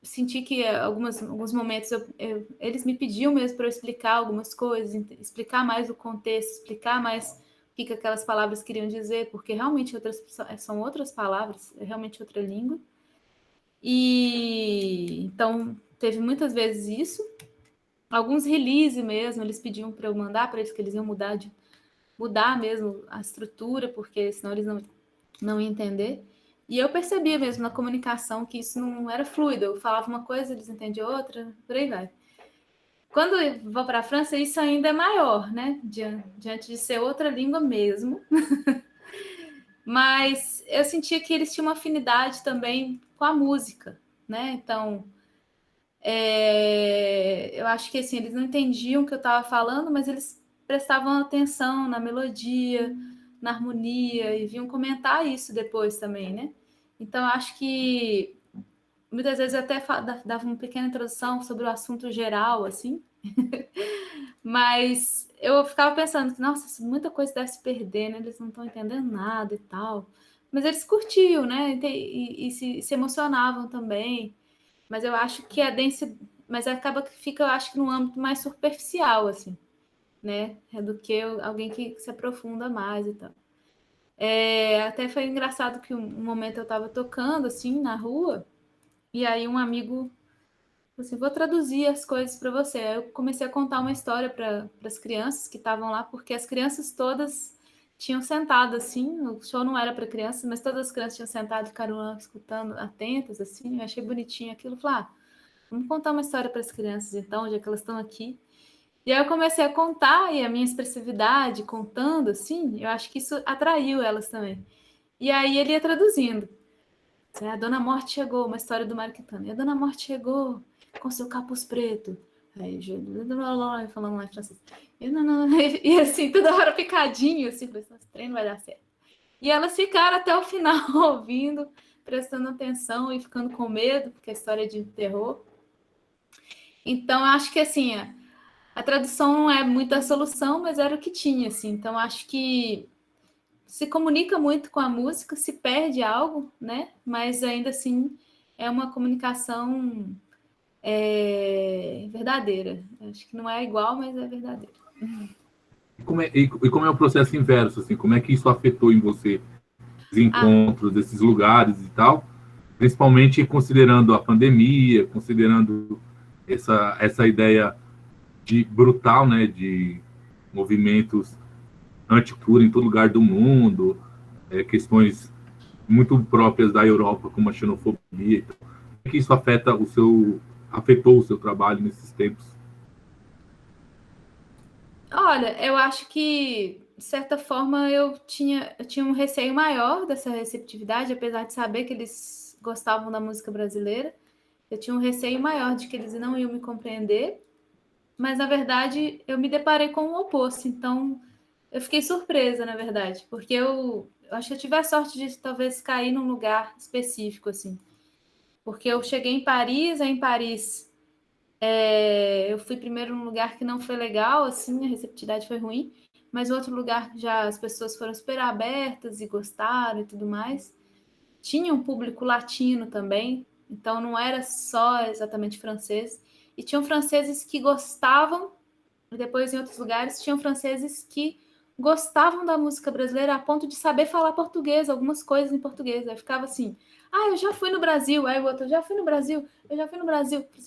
Senti que alguns momentos eles me pediam mesmo para eu explicar algumas coisas, explicar mais o contexto, explicar mais o que aquelas palavras queriam dizer, porque realmente são outras palavras, é realmente outra língua. E então teve muitas vezes isso. Alguns release mesmo, eles pediam para eu mandar para eles que eles iam mudar mesmo a estrutura, porque senão eles não iam entender. E eu percebia mesmo na comunicação que isso não era fluido. Eu falava uma coisa, eles entendiam outra, por aí vai. Quando eu vou para a França, isso ainda é maior, né? Diante de ser outra língua mesmo. Mas eu sentia que eles tinham uma afinidade também com a música, né? Então, eu acho que assim, eles não entendiam o que eu estava falando, mas eles prestavam atenção na melodia, na harmonia, e vinham comentar isso depois também, né? Então, eu acho que muitas vezes eu até dava uma pequena introdução sobre o assunto geral, assim, mas eu ficava pensando que, nossa, muita coisa deve se perder, né? Eles não estão entendendo nada e tal. Mas eles curtiam, né? E se emocionavam também. Mas eu acho que a densidade. Mas acaba que fica, eu acho que num âmbito mais superficial, assim, né? Do que alguém que se aprofunda mais e tal. Até foi engraçado que um momento eu estava tocando, assim, na rua, e aí um amigo falou assim, vou traduzir as coisas para você. Aí eu comecei a contar uma história para as crianças que estavam lá, porque as crianças todas tinham sentado, assim, o show não era para crianças, mas todas as crianças tinham sentado e ficaram lá escutando, atentas, assim, eu achei bonitinho aquilo. Falei, vamos contar uma história para as crianças, então, já que elas estão aqui. E aí eu comecei a contar, e a minha expressividade, contando, assim, eu acho que isso atraiu elas também. E aí ele ia traduzindo. A Dona Morte chegou, uma história do Mário Quintana. E a Dona Morte chegou com seu capuz preto. Aí, falando lá em francês. E assim, toda hora picadinho, assim, falei, esse trem não vai dar certo. E elas ficaram até o final ouvindo, prestando atenção e ficando com medo, porque a história é de terror. Então, acho que assim, a tradução não é muita solução, mas era o que tinha, assim. Então, acho que se comunica muito com a música, se perde algo, né? Mas ainda assim é uma comunicação verdadeira. Acho que não é igual, mas é verdadeira. E como é o processo inverso, assim? Como é que isso afetou em você os encontros, esses lugares e tal? Principalmente considerando a pandemia, considerando essa ideia de brutal, né? De movimentos anti-cura em todo lugar do mundo, questões muito próprias da Europa, como a xenofobia. Como é que isso afetou o seu trabalho nesses tempos? Olha, eu acho que, de certa forma, eu tinha um receio maior dessa receptividade, apesar de saber que eles gostavam da música brasileira. Eu tinha um receio maior de que eles não iam me compreender, mas, na verdade, eu me deparei com o oposto. Então, eu fiquei surpresa, na verdade, porque eu acho que eu tive a sorte de talvez cair num lugar específico, assim. Porque eu cheguei em Paris, aí em Paris eu fui primeiro num lugar que não foi legal, assim, a receptividade foi ruim, mas outro lugar que já as pessoas foram super abertas e gostaram e tudo mais. Tinha um público latino também, então não era só exatamente francês. E tinham franceses que gostavam, e depois em outros lugares tinham franceses que gostavam da música brasileira a ponto de saber falar português, algumas coisas em português. Aí ficava assim, eu já fui no Brasil. Aí o outro, eu já fui no Brasil.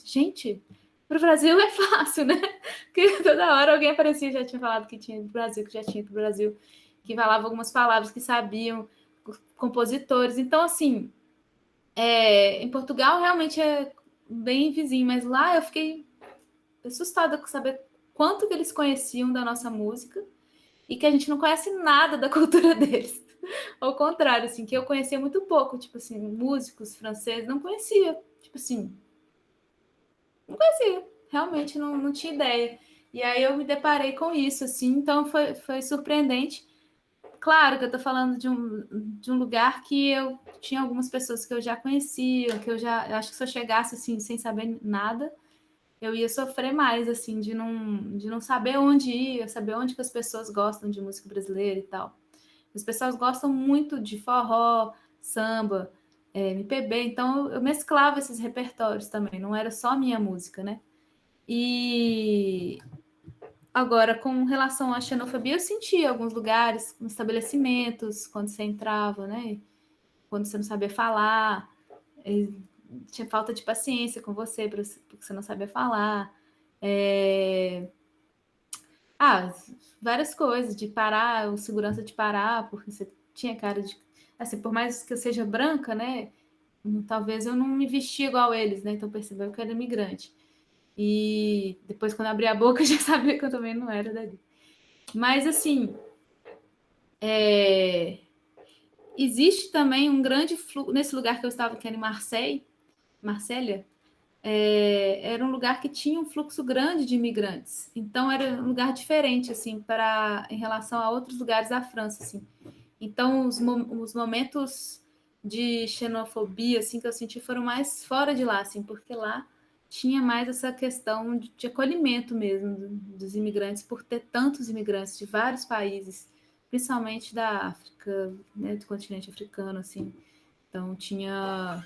Gente, para o Brasil é fácil, né? Porque toda hora alguém aparecia, já tinha falado que tinha ido pro Brasil, que já tinha ido pro Brasil, que falava algumas palavras que sabiam, compositores. Então, assim, em Portugal realmente é bem vizinho, mas lá eu fiquei assustada com saber quanto que eles conheciam da nossa música e que a gente não conhece nada da cultura deles. Ao contrário, assim, que eu conhecia muito pouco, tipo assim, músicos franceses, não conhecia, tipo assim, não conhecia, realmente não tinha ideia. E aí eu me deparei com isso, assim, então foi surpreendente. Claro que eu tô falando de um lugar que eu tinha algumas pessoas que eu já conhecia, que eu acho que se eu chegasse assim, sem saber nada, eu ia sofrer mais, assim, de não saber onde ir, saber onde que as pessoas gostam de música brasileira e tal. As pessoas gostam muito de forró, samba, MPB, então eu mesclava esses repertórios também, não era só a minha música, né? E agora, com relação à xenofobia, eu senti alguns lugares, em estabelecimentos, quando você entrava, né? Quando você não sabia falar, tinha falta de paciência com você, porque você não sabia falar. Várias coisas, de parar, o segurança de parar, porque você tinha cara de... Assim, por mais que eu seja branca, né? Talvez eu não me vestia igual eles, né? Então percebeu que eu era imigrante. E depois, quando eu abri a boca, eu já sabia que eu também não era dali. Mas, assim, existe também um grande fluxo... Nesse lugar que eu estava, que era em Marsella, era um lugar que tinha um fluxo grande de imigrantes. Então, era um lugar diferente, assim, em relação a outros lugares da França, assim. Então, os momentos de xenofobia, assim, que eu senti foram mais fora de lá, assim, porque lá tinha mais essa questão de acolhimento mesmo dos imigrantes, por ter tantos imigrantes de vários países, principalmente da África, né, do continente africano, assim. Então, tinha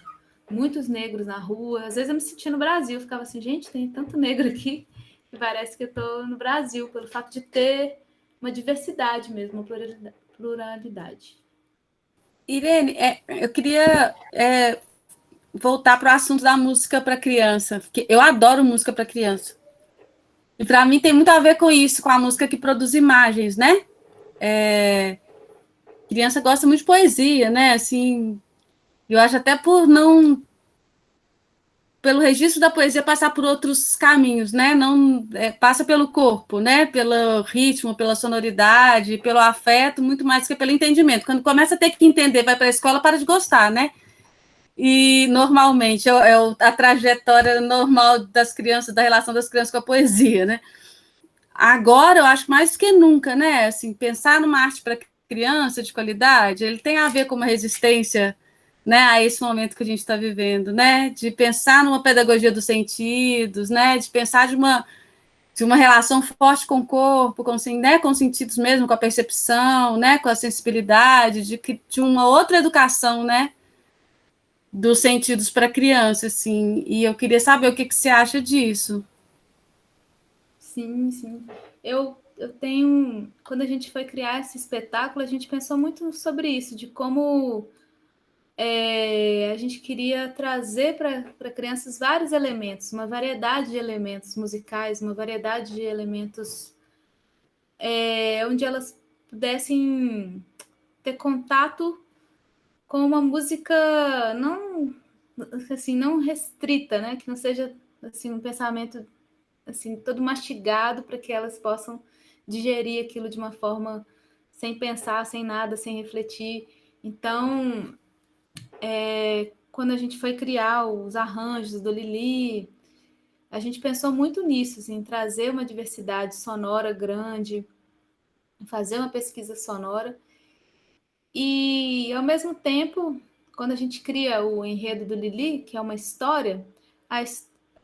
muitos negros na rua. Às vezes eu me sentia no Brasil, ficava assim, gente, tem tanto negro aqui, que parece que eu estou no Brasil, pelo fato de ter uma diversidade mesmo, uma pluralidade. Irene, eu queria voltar para o assunto da música para criança, porque eu adoro música para criança. E para mim tem muito a ver com isso, com a música que produz imagens, né? Criança gosta muito de poesia, né? Assim, eu acho até por não pelo registro da poesia passar por outros caminhos, né? Não passa pelo corpo, né? Pelo ritmo, pela sonoridade, pelo afeto, muito mais que pelo entendimento. Quando começa a ter que entender, vai para a escola, para de gostar, né? E normalmente a trajetória normal das crianças, da relação das crianças com a poesia, né? Agora eu acho mais que nunca, né? Assim, pensar numa arte para criança de qualidade, ele tem a ver com uma resistência, né, a esse momento que a gente está vivendo, né? De pensar numa pedagogia dos sentidos, né? De pensar de uma relação forte com o corpo, né, com os sentidos mesmo, com a percepção, né, com a sensibilidade, de uma outra educação, né, dos sentidos para a criança, assim. E eu queria saber o que você acha disso. Sim, sim. Eu tenho. Quando a gente foi criar esse espetáculo, a gente pensou muito sobre isso, de como a gente queria trazer para crianças vários elementos, uma variedade de elementos musicais, uma variedade de elementos onde elas pudessem ter contato com uma música não assim, não restrita, né? Que não seja assim um pensamento assim todo mastigado para que elas possam digerir aquilo de uma forma sem pensar, sem nada, sem refletir. Então, quando a gente foi criar os arranjos do Lili, a gente pensou muito nisso, assim, trazer uma diversidade sonora grande, fazer uma pesquisa sonora. E, ao mesmo tempo, quando a gente cria o enredo do Lili, que é uma história,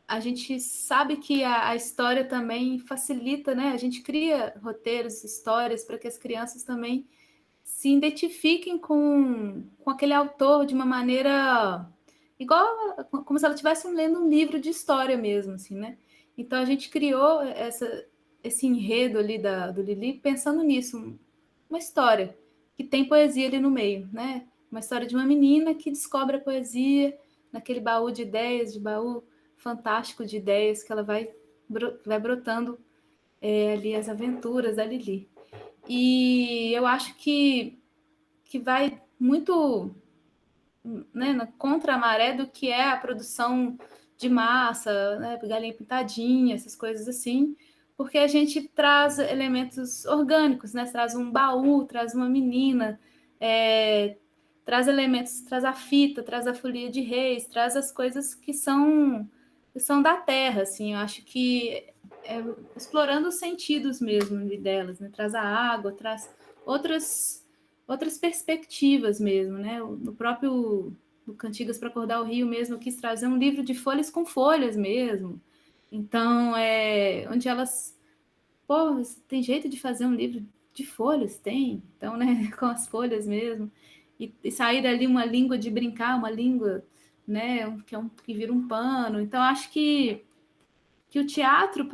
a gente sabe que a história também facilita, né? A gente cria roteiros, histórias, para que as crianças também se identifiquem com aquele autor de uma maneira igual, como se ela estivesse lendo um livro de história mesmo, assim, né? Então a gente criou esse enredo ali do Lili pensando nisso, uma história que tem poesia ali no meio, né? Uma história de uma menina que descobre a poesia naquele baú de ideias, de baú fantástico de ideias que ela vai brotando ali as aventuras da Lili. E eu acho que vai muito, né, contra a maré do que é a produção de massa, né, galinha pintadinha, essas coisas assim, porque a gente traz elementos orgânicos, né, traz um baú, traz uma menina, traz elementos, traz a fita, traz a folia de reis, traz as coisas que são da terra, assim, eu acho que explorando os sentidos mesmo delas, né, traz a água, traz outras perspectivas mesmo, né? No próprio no Cantigas para Acordar o Rio mesmo, eu quis trazer um livro de folhas com folhas mesmo. Então, onde elas... Pô, tem jeito de fazer um livro de folhas? Tem. Então, né, com as folhas mesmo. E sair dali uma língua de brincar, uma língua, né, que vira um pano. Então, acho que o teatro,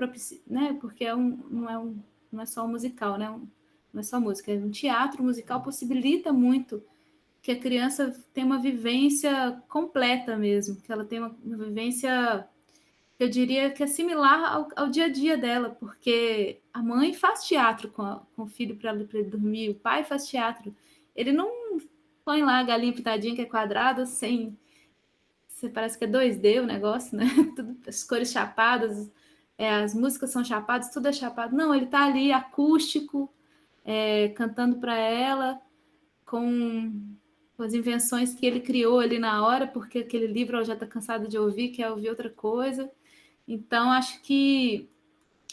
né, porque não é só um musical, né? Não é só música, um teatro musical possibilita muito que a criança tenha uma vivência completa mesmo, que ela tenha uma vivência, eu diria que é similar ao dia a dia dela, porque a mãe faz teatro com o filho para ele dormir, o pai faz teatro, ele não põe lá a galinha pitadinha que é quadrada, parece que é 2D o negócio, né? Tudo, as cores chapadas, as músicas são chapadas, tudo é chapado. Não, ele está ali acústico, cantando para ela, com as invenções que ele criou ali na hora, porque aquele livro ela já está cansada de ouvir, quer ouvir outra coisa. Então, acho que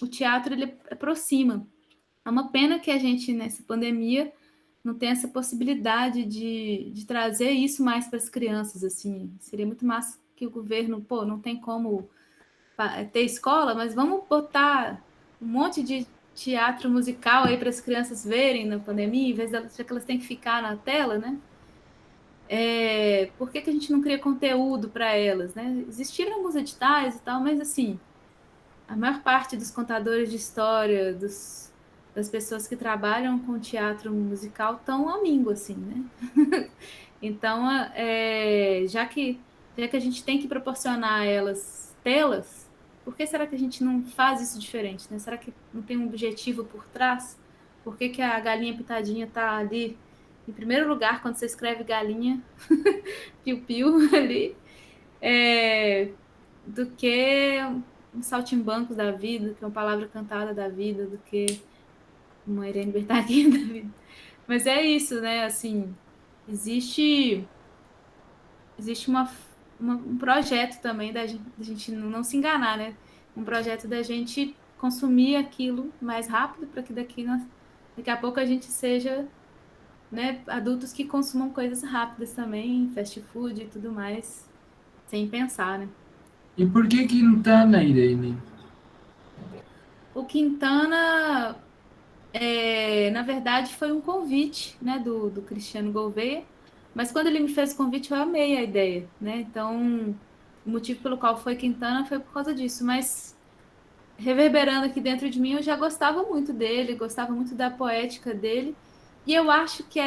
o teatro, ele aproxima. É uma pena que a gente, nessa pandemia, não tem essa possibilidade de trazer isso mais para as crianças, assim. Seria muito massa que o governo, não tem como ter escola, mas vamos botar um monte de teatro musical aí para as crianças verem na pandemia, em vez de já que elas têm que ficar na tela, né? Por que a gente não cria conteúdo para elas, né? Existiram alguns editais e tal, mas assim, a maior parte dos contadores de história, das pessoas que trabalham com teatro musical estão ao mingo, assim, né? Então, já que a gente tem que proporcionar a elas telas, por que será que a gente não faz isso diferente, né? Será que não tem um objetivo por trás? Por que a galinha pitadinha está ali em primeiro lugar quando você escreve galinha piu-piu ali? do que um saltimbanco da vida, do que uma palavra cantada da vida, do que uma Irene Bertaguin da vida. Mas é isso, né? Assim, existe um projeto também da gente não se enganar, né? Um projeto da gente consumir aquilo mais rápido para que daqui a pouco a gente seja, né, adultos que consumam coisas rápidas também, fast food e tudo mais, sem pensar, né? E por que Quintana, Irene? O Quintana, na verdade, foi um convite, né, do Cristiano Gouveia, mas quando ele me fez o convite, eu amei a ideia, né? Então, o motivo pelo qual foi Quintana foi por causa disso, mas reverberando aqui dentro de mim, eu já gostava muito dele, gostava muito da poética dele, e eu acho que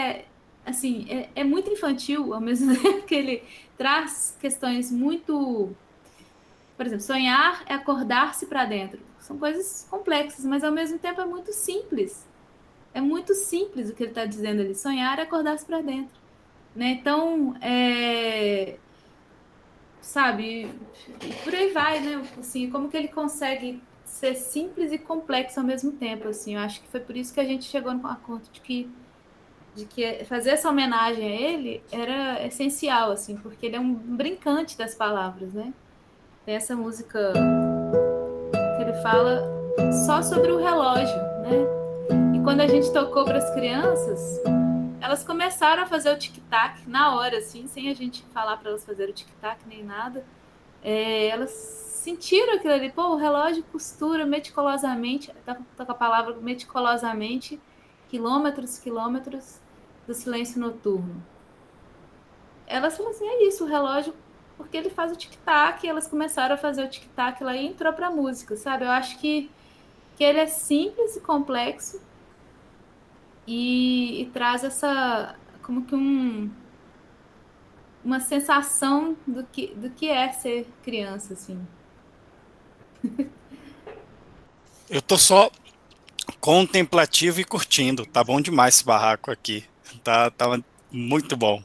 assim, é muito infantil, ao mesmo tempo que ele traz questões muito... Por exemplo, sonhar é acordar-se para dentro. São coisas complexas, mas ao mesmo tempo é muito simples. É muito simples o que ele está dizendo ali. Sonhar é acordar-se para dentro. Né? Então, sabe, e por aí vai, né? Assim, como que ele consegue ser simples e complexo ao mesmo tempo, assim. Eu acho que foi por isso que a gente chegou no acordo de que fazer essa homenagem a ele era essencial, assim, porque ele é um brincante das palavras, né? Tem essa música que ele fala só sobre o relógio, né? E quando a gente tocou para as crianças, elas começaram a fazer o tic-tac na hora, assim, sem a gente falar para elas fazer o tic-tac nem nada. Elas sentiram aquilo ali, pô, o relógio costura meticulosamente, tá com a palavra meticulosamente, quilômetros do silêncio noturno. Elas falaram assim, é isso, o relógio, porque ele faz o tic-tac, e elas começaram a fazer o tic-tac lá e entrou pra música, sabe? Eu acho que ele é simples e complexo e traz essa, como que uma sensação do que é ser criança, assim. Eu tô só contemplativo e curtindo. Tá bom demais esse barraco aqui. Tá muito bom.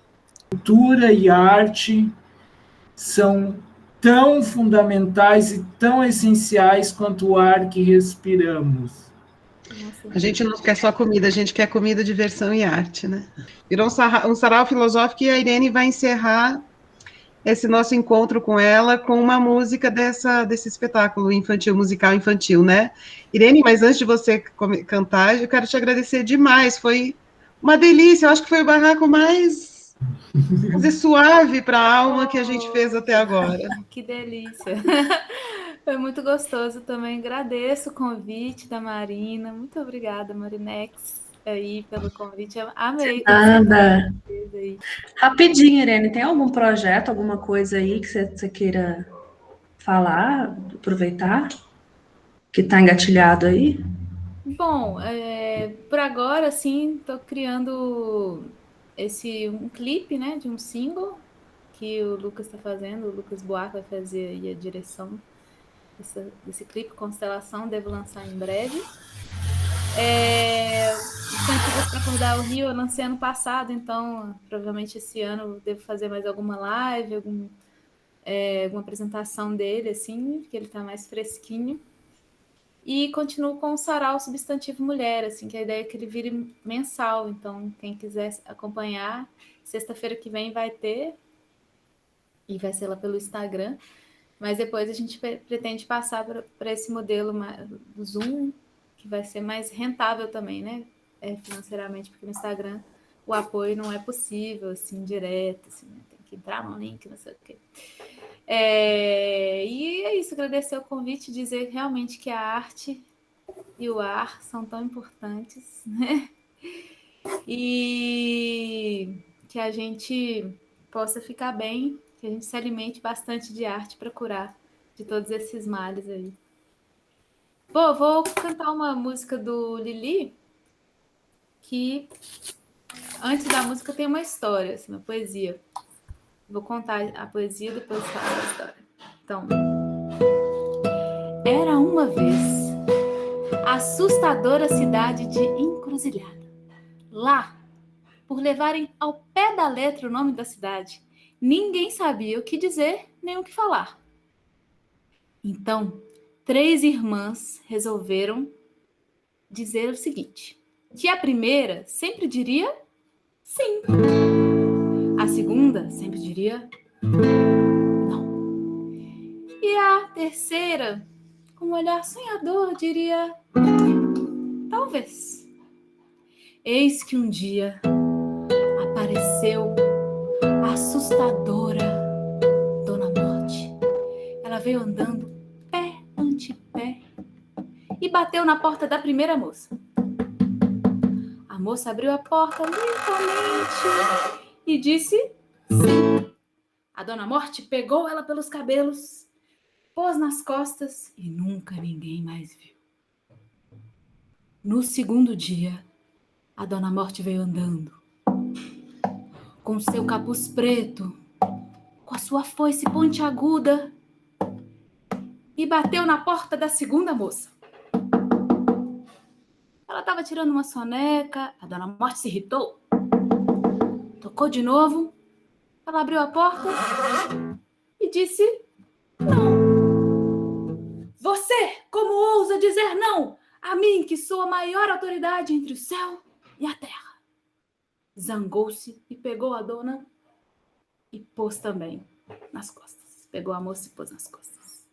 Cultura e arte são tão fundamentais e tão essenciais quanto o ar que respiramos. A gente não quer só comida, a gente quer comida, diversão e arte, né? Virou um sarau filosófico e a Irene vai encerrar esse nosso encontro com ela com uma música desse espetáculo infantil, musical infantil, né? Irene, mas antes de você cantar, eu quero te agradecer demais, foi uma delícia, eu acho que foi o barraco mais suave para a alma que a gente fez até agora. Que delícia! Foi muito gostoso também. Agradeço o convite da Marina. Muito obrigada, Marinex, aí pelo convite. Eu amei. Nada. Rapidinho, Irene, tem algum projeto, alguma coisa aí que você queira falar, aproveitar? Que está engatilhado aí? Bom, por agora, sim, estou criando um clipe, né, de um single que o Lucas está fazendo. O Lucas Buarque vai fazer aí a direção desse clipe, Constelação, devo lançar em breve. Cantivas para Acordar o Rio eu lancei ano passado, então provavelmente esse ano eu devo fazer mais alguma live, alguma apresentação dele, assim, que ele está mais fresquinho. E continuo com o Sarau Substantivo Mulher, assim, que a ideia é que ele vire mensal. Então, quem quiser acompanhar, sexta-feira que vem vai ter, e vai ser lá pelo Instagram. Mas depois a gente pretende passar para esse modelo do Zoom, que vai ser mais rentável também, né? Financeiramente, porque no Instagram o apoio não é possível, assim, direto, assim, né? Tem que entrar no link, não sei o quê. E é isso, agradecer o convite, dizer realmente que a arte e o ar são tão importantes, né? E que a gente possa ficar bem, que a gente se alimente bastante de arte para curar de todos esses males aí. Vou cantar uma música do Lili, que antes da música tem uma história, assim, uma poesia. Vou contar a poesia e depois falar a história. Então, era uma vez a assustadora cidade de Encruzilhada. Lá, por levarem ao pé da letra o nome da cidade, ninguém sabia o que dizer nem o que falar. Então, 3 irmãs resolveram dizer o seguinte, que a primeira sempre diria sim. A segunda sempre diria não. E a terceira, com um olhar sonhador, diria talvez. Eis que um dia apareceu a assustadora Dona Morte. Ela veio andando pé ante pé e bateu na porta da primeira moça. A moça abriu a porta lentamente e disse sim. A Dona Morte pegou ela pelos cabelos, pôs nas costas e nunca ninguém mais viu. No segundo dia, a Dona Morte veio andando, com seu capuz preto, com a sua foice pontiaguda, e bateu na porta da segunda moça. Ela estava tirando uma soneca, a Dona Morte se irritou, tocou de novo, ela abriu a porta e disse não. Você, como ousa dizer não a mim, que sou a maior autoridade entre o céu e a terra? Zangou-se e pegou a dona e pôs também nas costas. Pegou a moça e pôs nas costas.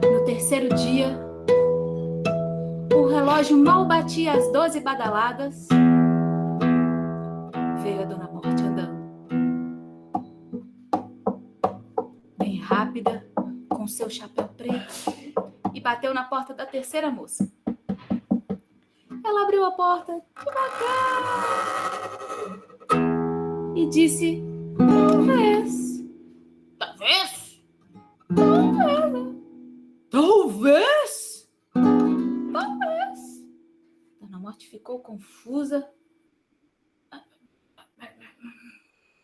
No terceiro dia, o relógio mal batia as 12 badaladas. Veio a Dona Morte andando, bem rápida, com seu chapéu preto, e bateu na porta da terceira moça. Ela abriu a porta devagar e disse talvez. Talvez? Talvez? Talvez? Dona Morte ficou confusa.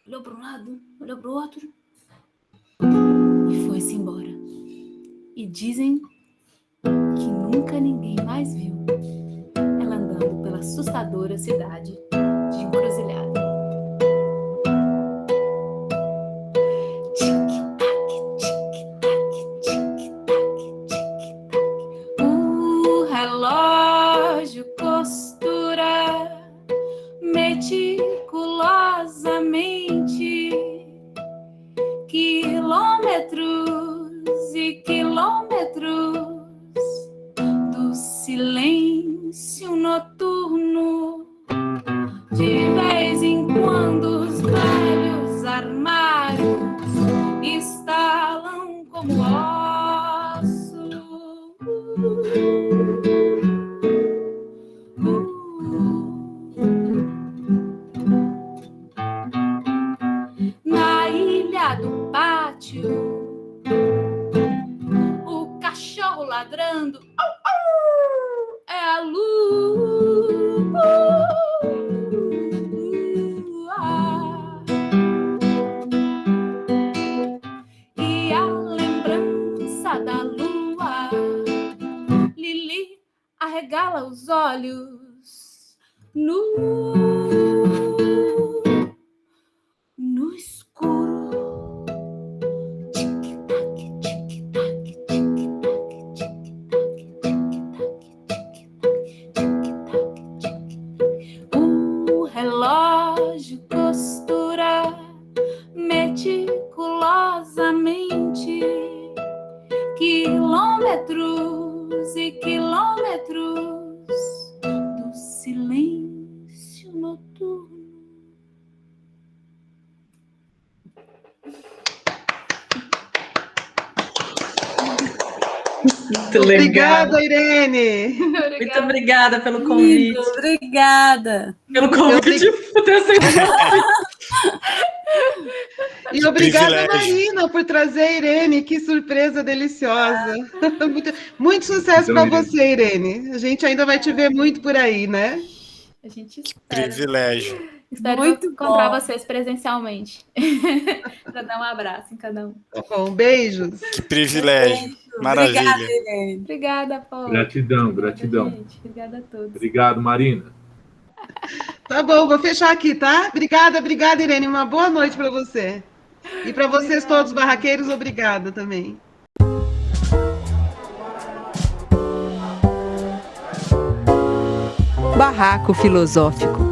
Olhou para um lado, olhou para o outro e foi-se embora. E dizem que nunca ninguém mais viu ela andando pela assustadora cidade de Encruzilhada. Tic-tac, tic-tac, tic-tac, tic-tac. O relógio costura meticulosamente quilômetros e quilômetros do silêncio noturno. De vez em quando os velhos armários estalam como ossos. Na ilha do pátio, o cachorro ladrando é a lua. E a lembrança da lua, Lili arregala os olhos no escuro. Tic-tac, tic-tac, tic-tac, tic-tac, tic-tac, tic-tac. O relógio costura meticulosamente quilômetros e quilômetros do silêncio noturno. Muito Obrigada, legal. Irene. Muito obrigada pelo convite. Obrigada. Pelo convite por ter aceitado. E obrigada, privilégio. Marina, por trazer a Irene. Que surpresa deliciosa. Muito sucesso para Irene. você, Irene. A gente ainda vai te ver muito por aí, né? A gente espera. Privilégio. Espero Muito encontrar bom. vocês presencialmente. Para dar um abraço em cada um. Tá bom, beijos. Que privilégio. Maravilha. Obrigada, Irene. Obrigada, Paulo. Gratidão, gratidão. Gente, obrigada a todos. Obrigado, Marina. Tá bom, vou fechar aqui, tá? Obrigada, Irene. Uma boa noite para você. E para vocês todos, barraqueiros, obrigada também. Barraco Filosófico.